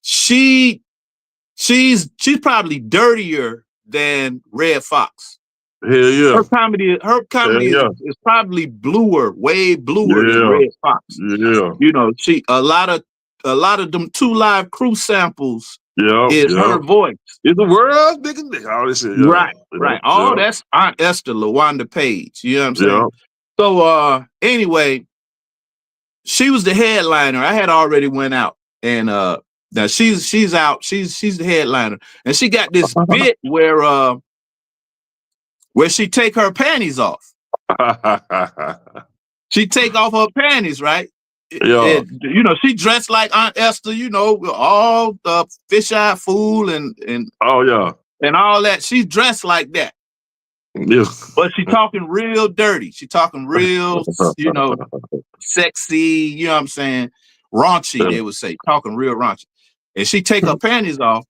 she's probably dirtier than Red Fox. Hell yeah. Her comedy is probably way bluer than Red Fox. Yeah. You know, a lot of them 2 Live Crew samples is her voice. Is the world nigga? All this shit. Right. All that's Aunt Esther, LaWanda Page. You know what I'm saying? So anyway, she was the headliner. I had already went out, and now she's out. She's the headliner, and she got this bit where she take her panties off. She take off her panties, right? Yeah. You know, she dressed like Aunt Esther, you know, with all the fish-eyed fool and oh yeah. And all that. She's dressed like that. Yeah. But she talking real dirty. She talking real, you know, sexy, you know what I'm saying? Raunchy, they would say. Talking real raunchy. And she take her panties off.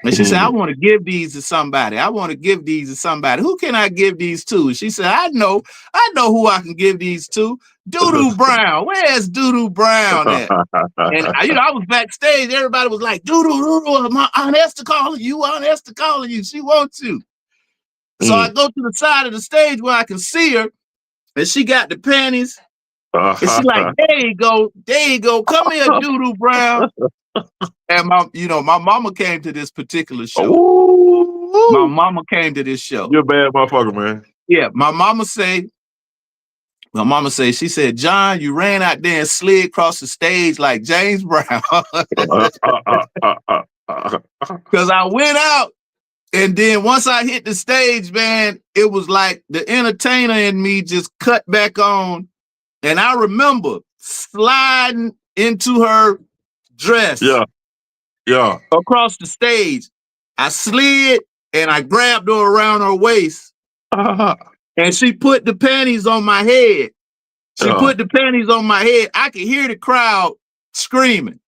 And she said, I want to give these to somebody. Who can I give these to? And she said, I know who I can give these to. Doodoo Brown. Where's Doodoo Brown at? And I was backstage. Everybody was like, Doodoo, my Aunt Esther calling you. She wants you. So I go to the side of the stage where I can see her, and she got the panties. And she's like, there you go. Come here, Doodoo Brown. And my mama came to this particular show. Ooh. My mama came to this show. You're a bad motherfucker, man. Yeah, my mama say, she said, John, you ran out there and slid across the stage like James Brown. Because I went out, and then once I hit the stage, man, it was like the entertainer in me just cut back on. And I remember sliding into her dress. Yeah. Across the stage. I slid and I grabbed her around her waist. And she put the panties on my head. I could hear the crowd screaming.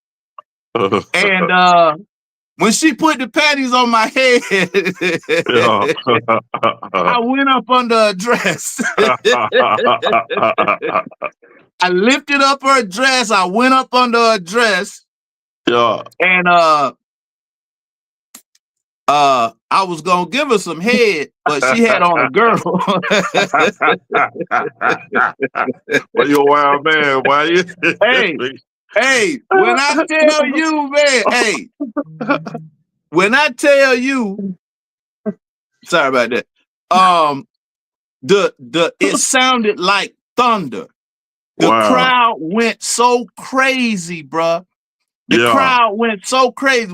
And when she put the panties on my head, I went up under her dress. I lifted up her dress. I went up under her dress. Yeah. And I was gonna give her some head, but she had on a girdle. Well, you a wild man. Why you? Hey, when I tell you, man, hey, when I tell you, sorry about that. It sounded like thunder. The crowd went so crazy, bruh. The crowd went so crazy.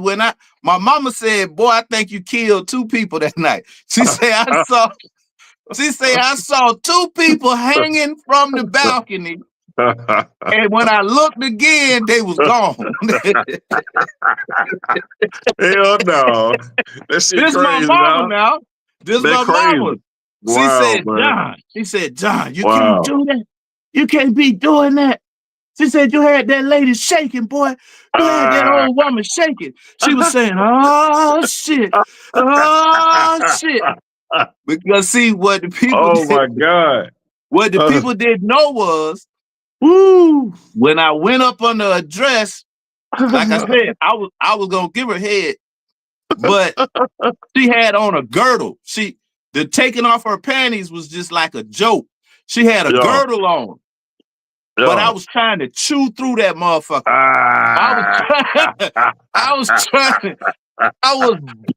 My mama said, "Boy, I think you killed 2 people that night." She said, I saw 2 people hanging from the balcony. And when I looked again, they was gone. Hell no. That shit This crazy, my mama now. This my mama. She said, John, you can't do that. You can't be doing that. She said, you had that lady shaking, boy. You had that old woman shaking. She was saying, oh, shit. Oh, shit. Because see, what the people what the people didn't know was, when I went up under a dress, like I said, I was going to give her head, but she had on a girdle. The taking off her panties was just like a joke. She had a girdle on. But I was trying to chew through that motherfucker. I was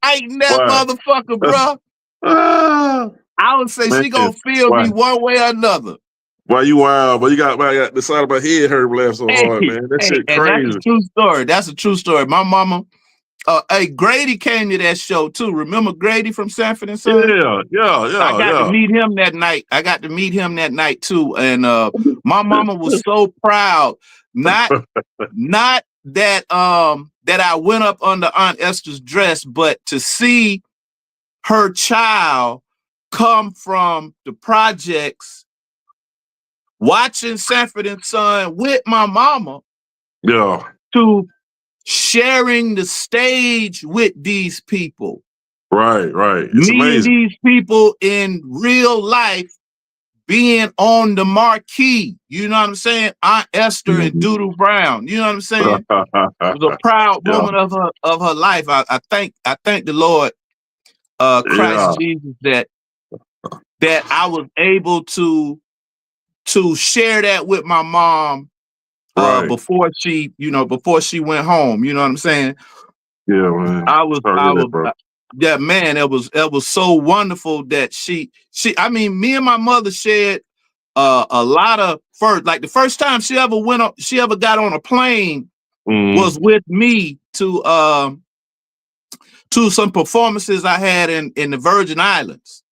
biting that motherfucker, bro. I would say she gonna feel me one way or another. Why you wild? But you got the side of my head hurt laugh so hard, man. That shit crazy. And that's a true story. That's a true story. My mama, Grady came to that show too. Remember Grady from Sanford and Son? Yeah. I got to meet him that night. Too. And my mama was so proud. Not that I went up under Aunt Esther's dress, but to see her child come from the projects, watching Sanford and Son with my mama. Yeah. To sharing the stage with these people. Right. It's meeting amazing. These people in real life, being on the marquee. You know what I'm saying? Aunt Esther and Doodoo Brown. You know what I'm saying? It was a proud moment of her life. I thank the Lord, Christ Jesus, that I was able to share that with my mom. Before she went home, you know what I'm saying? Yeah, man. It was so wonderful that me and my mother shared a lot of like the first time she ever got on a plane was with me to some performances I had in the Virgin Islands.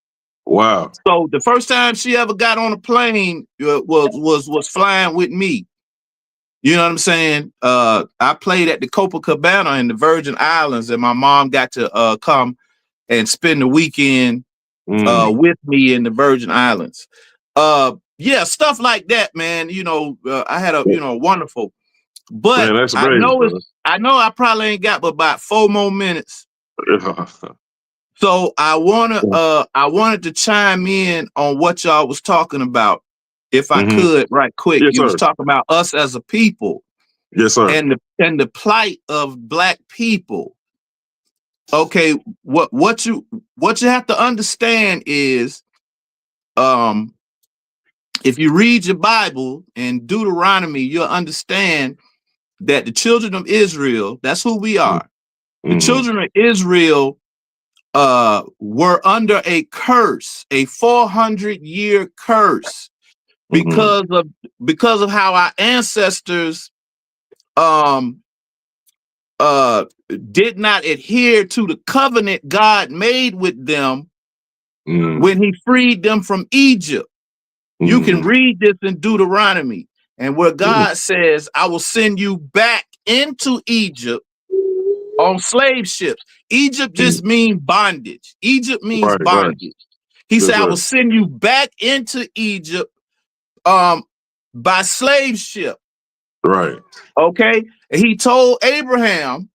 Wow. So the first time she ever got on a plane was flying with me. You know what I'm saying? I played at the Copacabana in the Virgin Islands, and my mom got to come and spend the weekend with me in the Virgin Islands. Stuff like that, man. I had a wonderful. But man, I know I probably ain't got but about 4 more minutes. So I wanted to chime in on what y'all was talking about. If I could, right quick. Yes, you was talking about us as a people. Yes, sir. And the plight of Black people. Okay, what you have to understand is, if you read your Bible in Deuteronomy, you'll understand that the children of Israel, that's who we are. The children of Israel were under a curse, a 400-year curse. Because of how our ancestors did not adhere to the covenant God made with them when he freed them from Egypt. You can read this in Deuteronomy, and where God says, I will send you back into Egypt on slave ships. Egypt just means bondage. Egypt means bondage. Right. He said, I will send you back into Egypt by slave ship. Right. Okay. And he told Abraham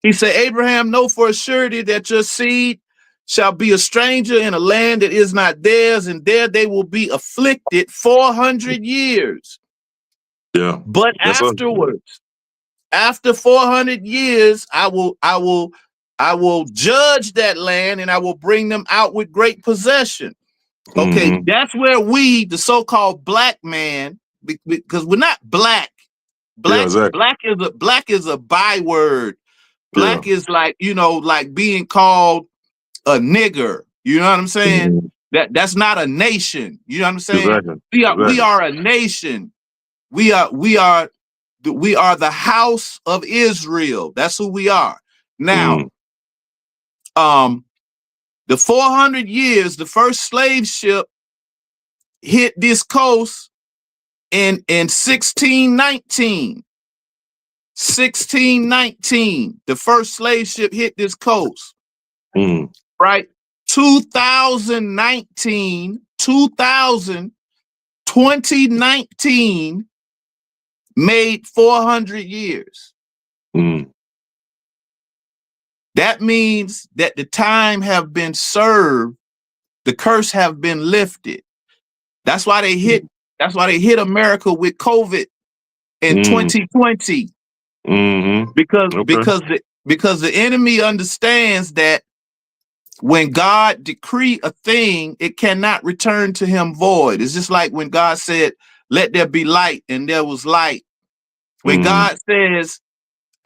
He said, Abraham, know for a surety that your seed shall be a stranger in a land that is not theirs, and there they will be afflicted 400 years. Yeah. But afterwards, after 400 years, I will judge that land and I will bring them out with great possession. Okay, that's where we, the so-called black man, because we're not black. Black is a byword. Black is like, like being called a nigger. You know what I'm saying? That's not a nation. You know what I'm saying? We are a nation. We are the house of Israel. That's who we are. Now, the 400 years, the first slave ship hit this coast in 1619. 1619, the first slave ship hit this coast. Right? 2019 made 400 years. That means that the time have been served, the curse have been lifted. That's why they hit America with COVID in 2020. Because the enemy understands that when God decree a thing, it cannot return to him void. It's just like when God said, let there be light, and there was light. When God says,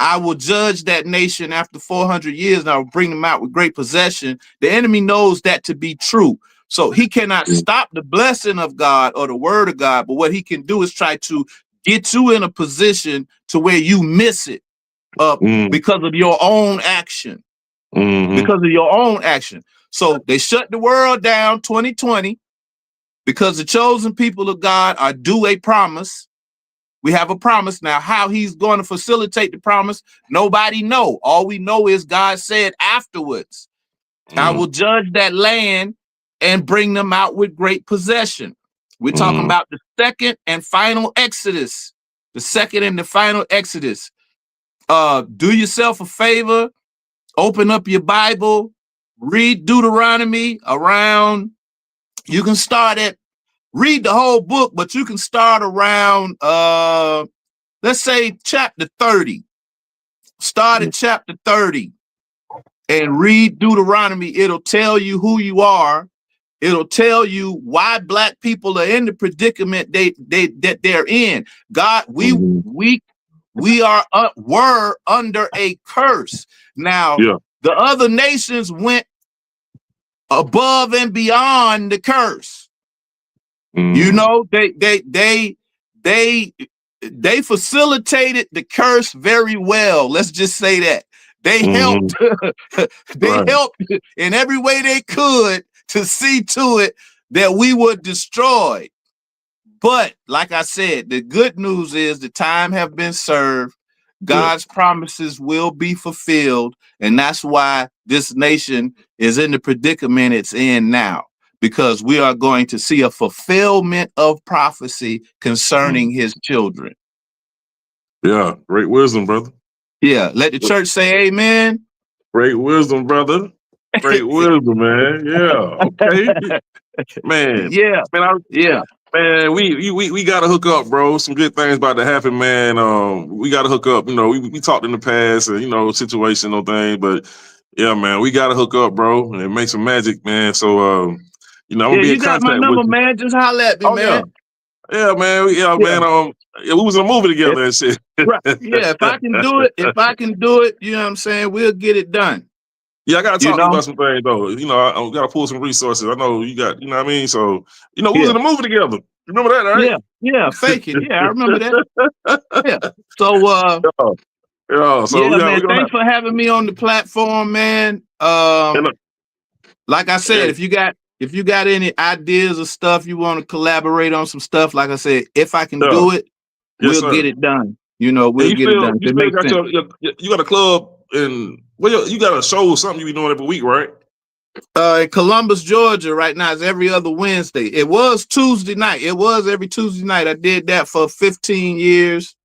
I will judge that nation after 400 years and I will bring them out with great possession, the enemy knows that to be true. So he cannot stop the blessing of God or the word of God, but what he can do is try to get you in a position to where you miss it because of your own action. Because of your own action. So they shut the world down 2020 because the chosen people of God are due a promise. We have a promise. Now, how he's going to facilitate the promise, nobody know. All we know is God said afterwards, I will judge that land and bring them out with great possession. We're talking about the second and final Exodus. The second and the final Exodus. Do yourself a favor. Open up your Bible. Read Deuteronomy around. You can start at read the whole book, but you can start around, let's say chapter 30. Start at chapter 30 and read Deuteronomy. It'll tell you who you are. It'll tell you why black people are in the predicament that they're in. God, were under a curse. Now, the other nations went above and beyond the curse. You know, they facilitated the curse very well. Let's just say that. They helped helped in every way they could to see to it that we were destroyed. But like I said, the good news is the time have been served. God's promises will be fulfilled. And that's why this nation is in the predicament it's in now. Because we are going to see a fulfillment of prophecy concerning his children. Yeah, great wisdom, brother. Yeah, let the church say amen. Great wisdom, brother. Great wisdom, man. Yeah, okay. Man. Yeah, man, we gotta hook up, bro. Some good things about to happen, man. We gotta hook up. You know, we talked in the past and situational thing, but yeah, man, we gotta hook up, bro, and make some magic, man. So I'm gonna be in contact with you. You got my number, man. Just holler at me, man. Yeah, man. Man. We was in a movie together and shit. Right. Yeah, if I can do it, you know what I'm saying? We'll get it done. Yeah, I gotta talk to you about some things though. I gotta pull some resources. I know you got, you know what I mean? So, we was in a movie together. You remember that, right? Yeah, faking. Yeah, I remember that. Yeah. So man, thanks for having me on the platform, man. Like I said, if you got any ideas or stuff you want to collaborate on some stuff, like I said, if I can do it, we'll get it done. We'll get it done. You got a club in you got a show or something you be doing every week, right? In Columbus, Georgia, right now it's every other Wednesday. It was Tuesday night. It was every Tuesday night. I did that for 15 years.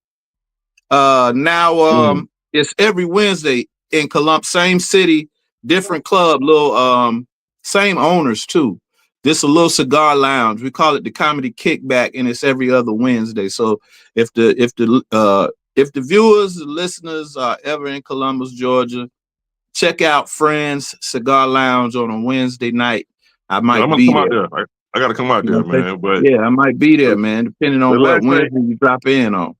Now it's every Wednesday. in Columbus, same city, different club, little same owners too. This a little cigar lounge. We call it the Comedy Kickback, and it's every other Wednesday. So if the viewers, the listeners are ever in Columbus, Georgia, check out Friends Cigar Lounge on a Wednesday night. I I'm might gonna be come out there. there. I gotta come out there, man. But Yeah, I might be there, man, depending the on what last thing, Wednesday you drop in on.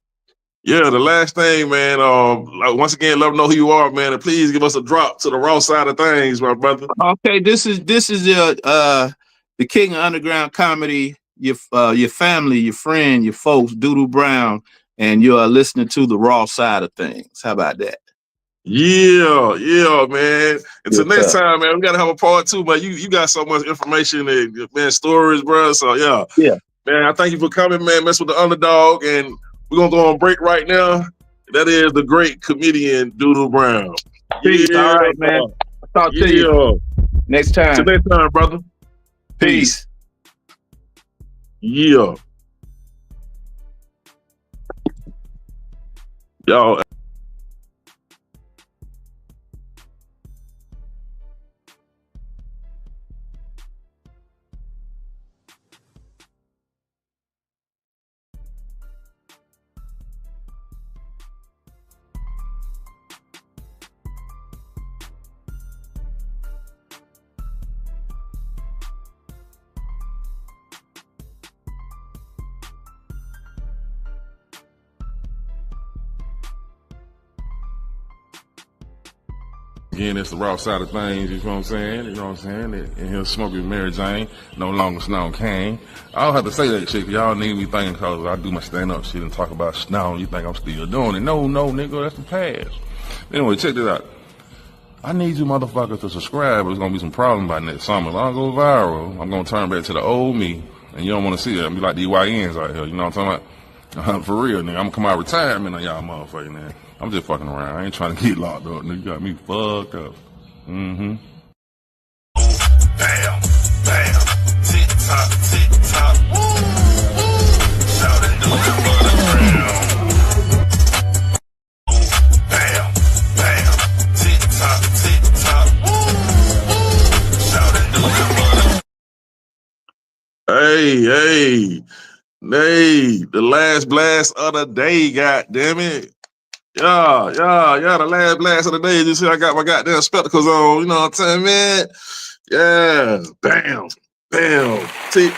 yeah, the last thing, man. Like, once again, let them know who you are, man, and please give us a drop to the Raw Side of Thangzz, my brother. Okay, this is the king of underground comedy. Your family, your friend, your folks, Doodoo Brown, and you are listening to the Raw Side of Thangzz. How about that? Yeah, man. Until Yes, next sir. time, man. We gotta have a part 2, but you got so much information and man, stories, bro. So yeah, man. I thank you for coming, man. Mess with the underdog, and we're gonna go on break right now. That is the great comedian Doodoo Brown. Peace. All right, man. I'll talk to you next time. Till next time, brother. Peace. Yeah. Y'all. Again, it's the Raw Side of Thangzz, you know what I'm saying? You know what I'm saying? And he'll smoke with Mary Jane, no longer Snow King. I don't have to say that shit, cause y'all need me thinking cause I do my stand-up shit and talk about Snow, you think I'm still doing it. No, nigga, that's the past. Anyway, check this out. I need you motherfuckers to subscribe, there's gonna be some problems by next summer. If I don't go viral, I'm gonna turn back to the old me, and you don't wanna see that. I'm be like the YNs out here, you know what I'm talking about? For real, nigga, I'm gonna come out of retirement on y'all motherfucking man. I'm just fucking around. I ain't trying to get locked up, nigga. You got me fucked up. Mm-hmm. Bam, bam, tick tock, tick tock. Shout it, do it for the ground. Bam, bam, tick tock, tick tock. Shout it, do it for the. Hey, the last blast of the day, goddammit. Yeah, the last blast of the day. You see, I got my goddamn spectacles on, you know what I'm saying, man? Yeah, bam, tick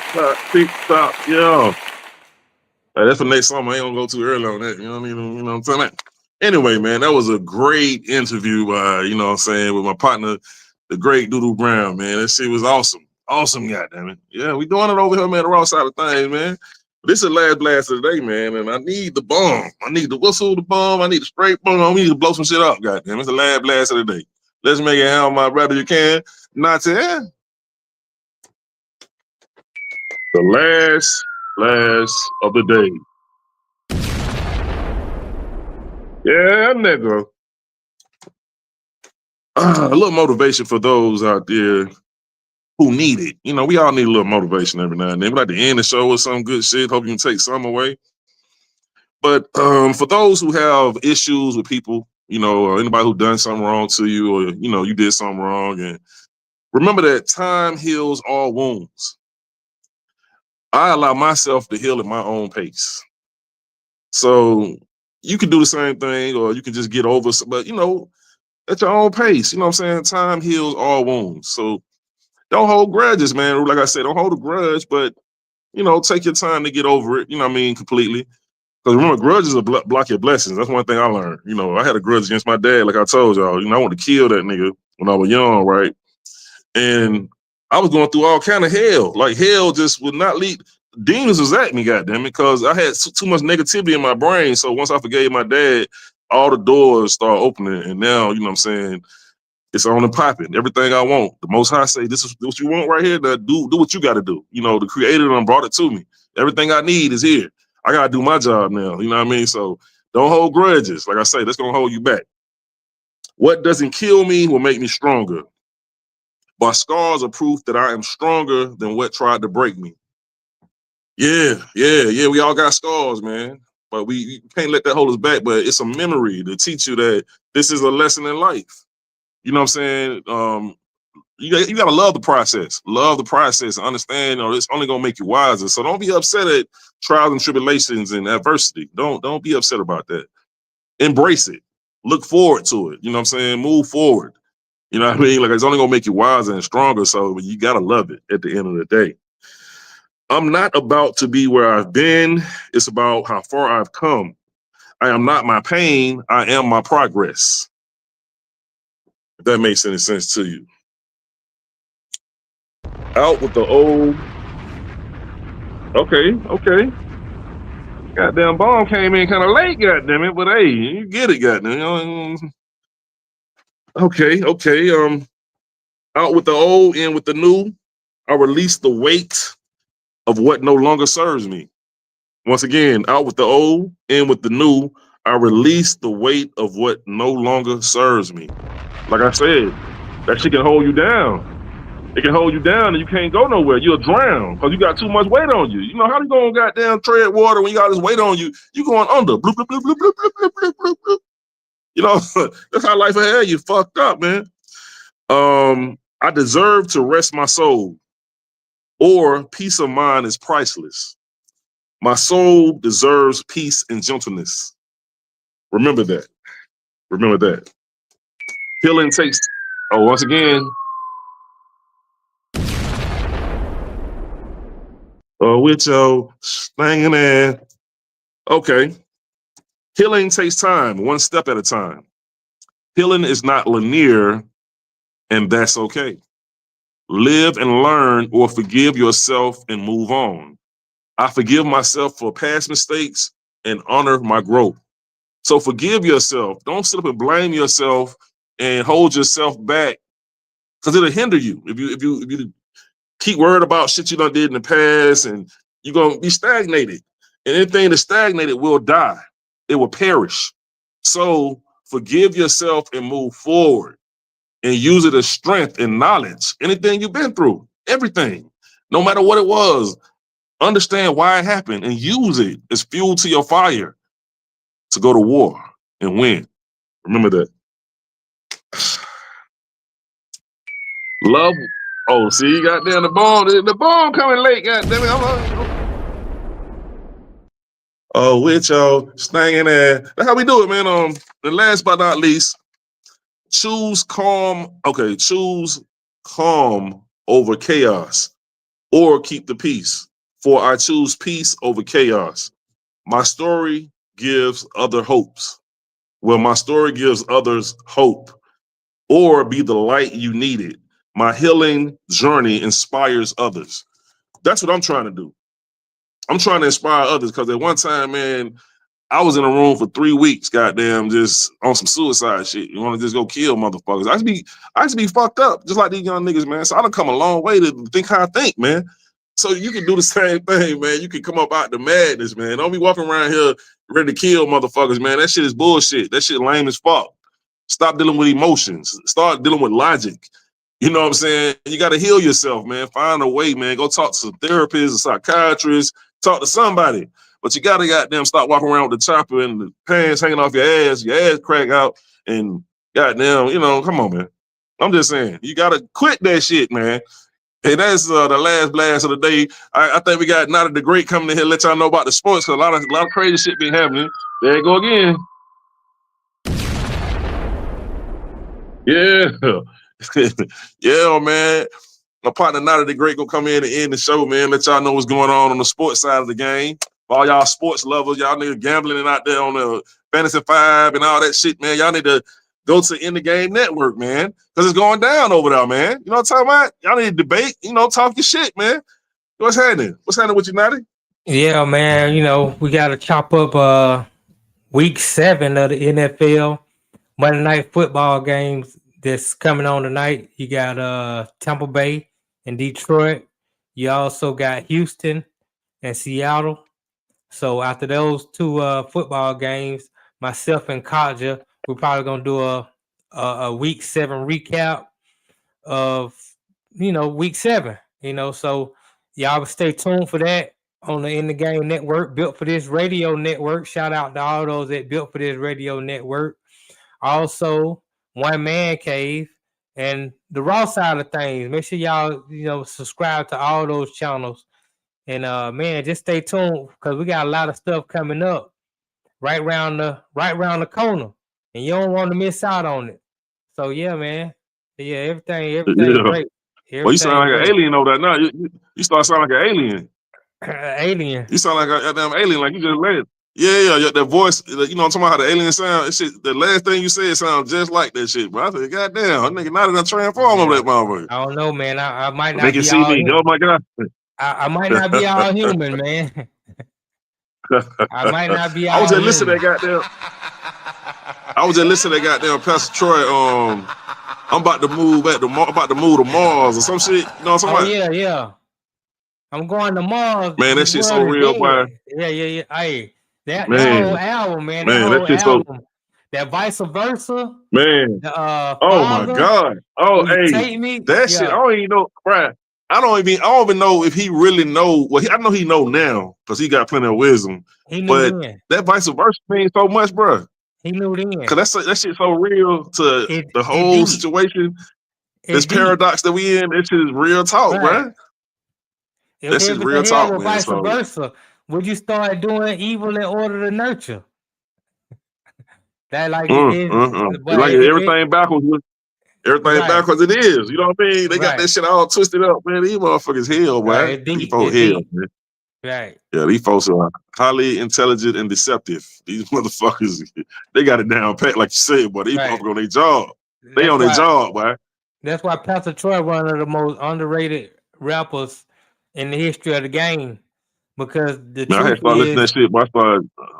tock, yeah. Hey, that's for next summer. I ain't gonna go too early on that, you know what I mean? You know what I'm saying? Anyway, man, that was a great interview, you know what I'm saying, with my partner, the great Doodoo Brown, man. That shit was awesome. Awesome, goddammit. Yeah, we doing it over here, man, the Raw Side of Thangzz, man. This is the last blast of the day, man, and I need the bomb. I need the whistle, the bomb. I need the straight bomb. We need to blow some shit up, goddamn. It's the last blast of the day. Let's make it happen, my brother. You can. Not to end. The last blast of the day. Yeah, nigga. A little motivation for those out there who need it. You know, we all need a little motivation every now and then. We like to end the show with some good shit. Hope you can take some away. But for those who have issues with people, you know, or anybody who done something wrong to you, or, you know, you did something wrong, and remember that time heals all wounds. I allow myself to heal at my own pace. So you can do the same thing, or you can just get over, but, you know, at your own pace. You know what I'm saying? Time heals all wounds. So don't hold grudges, man. Like I said, don't hold a grudge, but, you know, take your time to get over it, you know what I mean, completely. Because remember, grudges will block your blessings. That's one thing I learned. You know, I had a grudge against my dad, like I told y'all. You know, I wanted to kill that nigga when I was young, right? And I was going through all kind of hell. Like, hell just would not lead. Demons was at me, goddamn it, because I had too much negativity in my brain. So once I forgave my dad, all the doors started opening. And now, you know what I'm saying, it's on and popping. Everything I want. The Most High say, this is what you want right here. Now do what you got to do. You know, the Creator done brought it to me. Everything I need is here. I got to do my job now. You know what I mean? So don't hold grudges. Like I say, that's going to hold you back. What doesn't kill me will make me stronger. My scars are proof that I am stronger than what tried to break me. Yeah. We all got scars, man. but we can't let that hold us back. But it's a memory to teach you that this is a lesson in life. You know what I'm saying? You gotta love the process. Love the process and understand, it's only gonna make you wiser. So don't be upset at trials and tribulations and adversity. Don't be upset about that. Embrace it. Look forward to it. You know what I'm saying? Move forward. You know what I mean? Like, it's only gonna make you wiser and stronger. So you gotta love it at the end of the day. I'm not about to be where I've been. It's about how far I've come. I am not my pain. I am my progress. If that makes any sense to you. Out with the old. Okay. Goddamn bomb came in kind of late, goddamn it. But hey, you get it, goddamn. Okay. Out with the old, in with the new. I release the weight of what no longer serves me. Once again, out with the old, in with the new. I release the weight of what no longer serves me. Like I said, that shit can hold you down. It can hold you down and you can't go nowhere. You'll drown because you got too much weight on you. You know, how you gonna goddamn tread water when you got this weight on you? You going under. Bloop, bloop, bloop, bloop, bloop, bloop, bloop, bloop, bloop. You know, that's how life ahead. You fucked up, man. I deserve to rest my soul, or peace of mind is priceless. My soul deserves peace and gentleness. Remember that. Remember that. Healing takes, once again, with your slanging ass. Okay. Healing takes time, one step at a time. Healing is not linear, and that's okay. Live and learn, or forgive yourself and move on. I forgive myself for past mistakes and honor my growth. So forgive yourself. Don't sit up and blame yourself and hold yourself back, because it'll hinder you. If you keep worried about shit you done did in the past, and you're gonna be stagnated. And anything that's stagnated will die. It will perish. So forgive yourself and move forward, and use it as strength and knowledge. Anything you've been through, everything, no matter what it was, understand why it happened and use it as fuel to your fire to go to war and win. Remember that. Love. Oh, see, you got down the bomb. The bomb coming late, goddamn it. With y'all staying there. That's how we do it, man. And last but not least, choose calm. Okay, choose calm over chaos, or keep the peace. For I choose peace over chaos. My story gives other hopes. Well, my story gives others hope, or be the light you needed. My healing journey inspires others. That's what I'm trying to do. I'm trying to inspire others, because at one time, man, I was in a room for 3 weeks, goddamn, just on some suicide shit. You want to just go kill motherfuckers. I used to be fucked up, just like these young niggas, man. So I done come a long way to think how I think, man. So you can do the same thing, man. You can come up out the madness, man. Don't be walking around here ready to kill motherfuckers, man. That shit is bullshit. That shit lame as fuck. Stop dealing with emotions. Start dealing with logic. You know what I'm saying? You got to heal yourself, man. Find a way, man. Go talk to some therapists, a psychiatrist, talk to somebody. But you got to goddamn stop walking around with the chopper and the pants hanging off your ass crack out, and goddamn, come on, man. I'm just saying, you got to quit that shit, man. Hey, that's the last blast of the day. I think we got Nada the Great coming in here to let y'all know about the sports, because a lot of crazy shit been happening. There you go again. Yeah. Yeah, man. My partner Nada the Great gonna come in and end the show, man. Let y'all know what's going on the sports side of the game. For all y'all sports lovers, y'all niggas gambling and out there on the Fantasy 5 and all that shit, man. Y'all need to go to In the Game Network, man, because it's going down over there, man. You know what I'm talking about? Y'all need to debate, talk your shit, man. What's happening? What's happening with you, Natty? Yeah, man. We got to chop up week 7 of the NFL Monday Night Football games that's coming on tonight. You got Tampa Bay and Detroit. You also got Houston and Seattle. So after those 2 football games, myself and Kaja, we're probably gonna do a week 7 recap of week 7. So y'all stay tuned for that. on the In the Game network, built for this radio network. Shout out to all those that built for this radio network. Also, One Man Cave and the Raw Side of Thangzz. Make sure y'all subscribe to all those channels. And man, just stay tuned because we got a lot of stuff coming up right around the corner, and you don't want to miss out on it. So yeah, man. Yeah, everything Yeah. great. Well, you sound like an alien over that now. You start sounding like an alien. Alien. You sound like a damn alien, like you just let. Yeah, that voice. You know, I'm talking about how the alien sound. That shit, the last thing you said sounds just like that shit. But I said, goddamn, that nigga not in a transform over that motherfucker. I don't know, man. I might not They can be see all me. human. Oh my god. I might not be all human, man. I might not be all I was just human. listening to that goddamn. I was just listening to that goddamn Pastor Troy. I'm about to move to Mars or some shit. You know what I'm talking about? Yeah. I'm going to Mars. Man, that shit so real, boy. Yeah. Hey, that whole album, man. That shit album. That vice versa. Man. Oh my god. Oh, hey. That shit. I don't even know, bruh. I don't even know if he really know. Well, I know he know now because he got plenty of wisdom. He knew but then. That vice versa means so much, bruh. He knew then. Because that shit so real to the whole situation. This paradox that we in, this is real talk, bruh. This is real talk, man. Vice versa. Would you start doing evil in order to nurture? That like everything backwards. Everything backwards it is. You know what I mean? They got that shit all twisted up, man. These motherfuckers hell, man. These folks hell, man. Right. Yeah, these folks are highly intelligent and deceptive. These motherfuckers, they got it down pat, like you said, but these motherfuckers on their job. They on their job, boy. That's why Pastor Troy one of the most underrated rappers in the history of the game. Because the truth I had started listening to that shit, but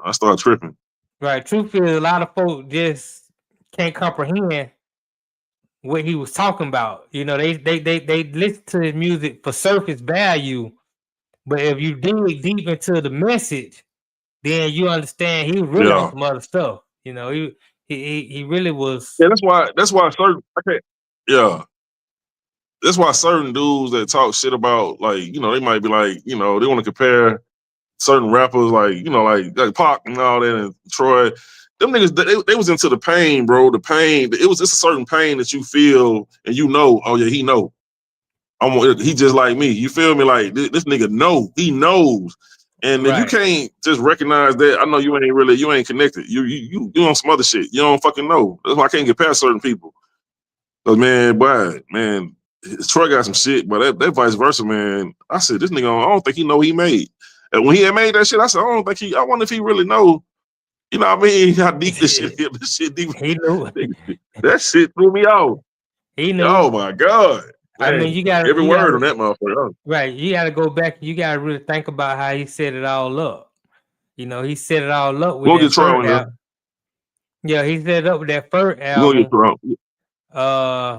I started tripping. Right. Truth is, a lot of folks just can't comprehend what he was talking about. You know, they listen to his music for surface value, but if you dig deep into the message, then you understand he was really on some other stuff. You know, he really was. Yeah, that's why certain. That's why certain dudes that talk shit about, like, you know, they might be like, you know, they want to compare certain rappers like Pac and all that and Troy. Them niggas, they was into the pain, bro. The pain. It's a certain pain that you feel and you know, oh yeah, he know. He just like me. You feel me? Like this nigga know. He knows. And if you can't just recognize that, I know you ain't connected. You on some other shit. You don't fucking know. That's why I can't get past certain people. Cause man, Troy got some shit, but that vice versa, man. I said, this nigga, I don't think he know he made. And when he had made that shit, I said, I wonder if he really know. You know what I mean? How deep this shit is. This shit deep. He knew. That shit threw me off. He knew. Oh my God. Man, I mean, you got every word on that motherfucker. Right. You got to go back. You got to really think about how he set it all up. You know, he set it all up with we'll that first album. Yeah, he set it up with that first album.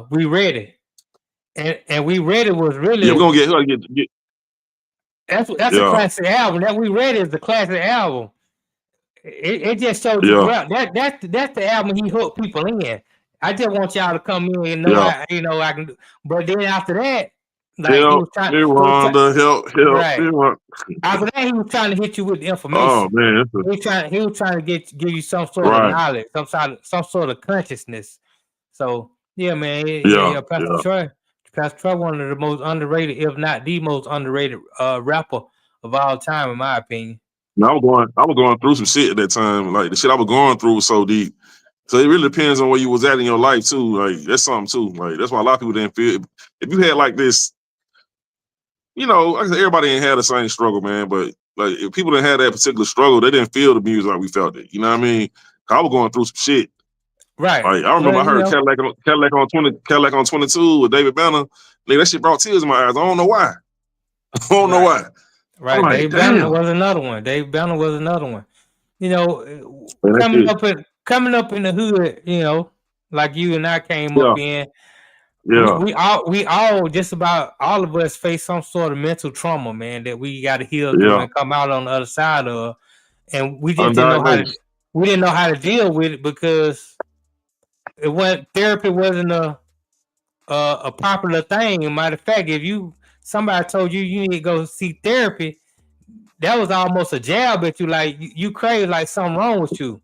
We Ready. And We Ready was really. Yeah, we're gonna get. That's a classic album. That We Ready is the classic album. It just shows you that's the album he hooked people in. I just want y'all to come in and know I can do. But then after that, like he was trying help. After that, he was trying to hit you with the information. Oh man, he was trying to give you some sort of knowledge, some sort of consciousness. So yeah, man, Pastor Troy, one of the most underrated, if not the most underrated rapper of all time, in my opinion. I was going through some shit at that time. Like the shit I was going through was so deep. So it really depends on where you was at in your life too. Like that's something too. Like that's why a lot of people didn't feel. If you had like this, you know, like I said, everybody ain't had the same struggle, man. But like if people didn't have that particular struggle, they didn't feel the music like we felt it. You know what I mean? I was going through some shit. Right. Like I remember I heard Cadillac on 22 with David Banner. Nigga, that shit brought tears in my eyes. I don't know why. Know why. Right. Like, Dave Banner was another one. You know, coming up in the hood, you know, like you and I came up in. Yeah. We all just about all of us face some sort of mental trauma, man, that we got to heal through and come out on the other side of. And we just didn't know how to deal with it because therapy wasn't a popular thing. As a matter of fact, if somebody told you need to go see therapy, that was almost a jab at you. Like you crave like something wrong with you.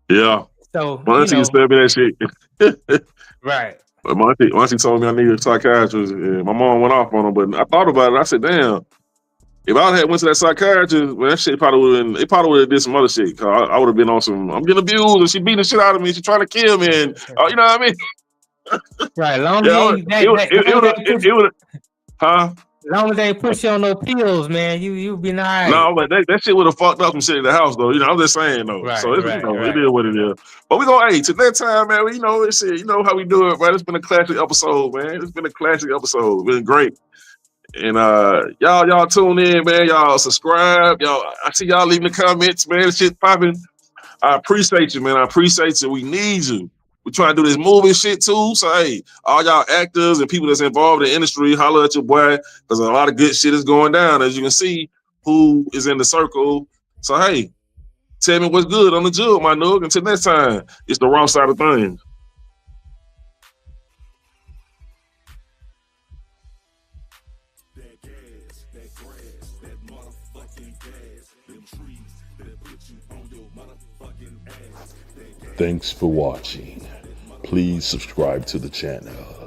Yeah. So My auntie used to tell me that shit. Right. But my auntie told me I needed a psychiatrist. And my mom went off on her, but I thought about it. I said, damn, if I had went to that psychiatrist, well, that shit probably would have been, they probably would have did some other shit. Cause I would have been on some, I'm getting abused and she beating the shit out of me. She trying to kill me. And, you know what I mean? Right. Long Yeah, as it would, huh? long as they push you on no pills, man, you be nice. No, but that shit would have fucked up some shit in the house, though. You know, I'm just saying, though. Right, so it's, right, you know, right. it is what it is. But we gonna, to that time, man. You know, it's you know how we do it, right? It's been a classic episode, man. It's been a classic episode. It's been great. And y'all tune in, man. Y'all subscribe. Y'all, I see y'all leaving the comments, man. This shit popping. I appreciate you, man. I appreciate you. We need you. We're trying to do this movie shit too. So hey, all y'all actors and people that's involved in the industry, holler at your boy, because a lot of good shit is going down. As you can see, who is in the circle. So hey, tell me what's good on the jug, my nug. Until next time, it's the Raw Side of Thangzz. Thanks for watching. Please subscribe to the channel.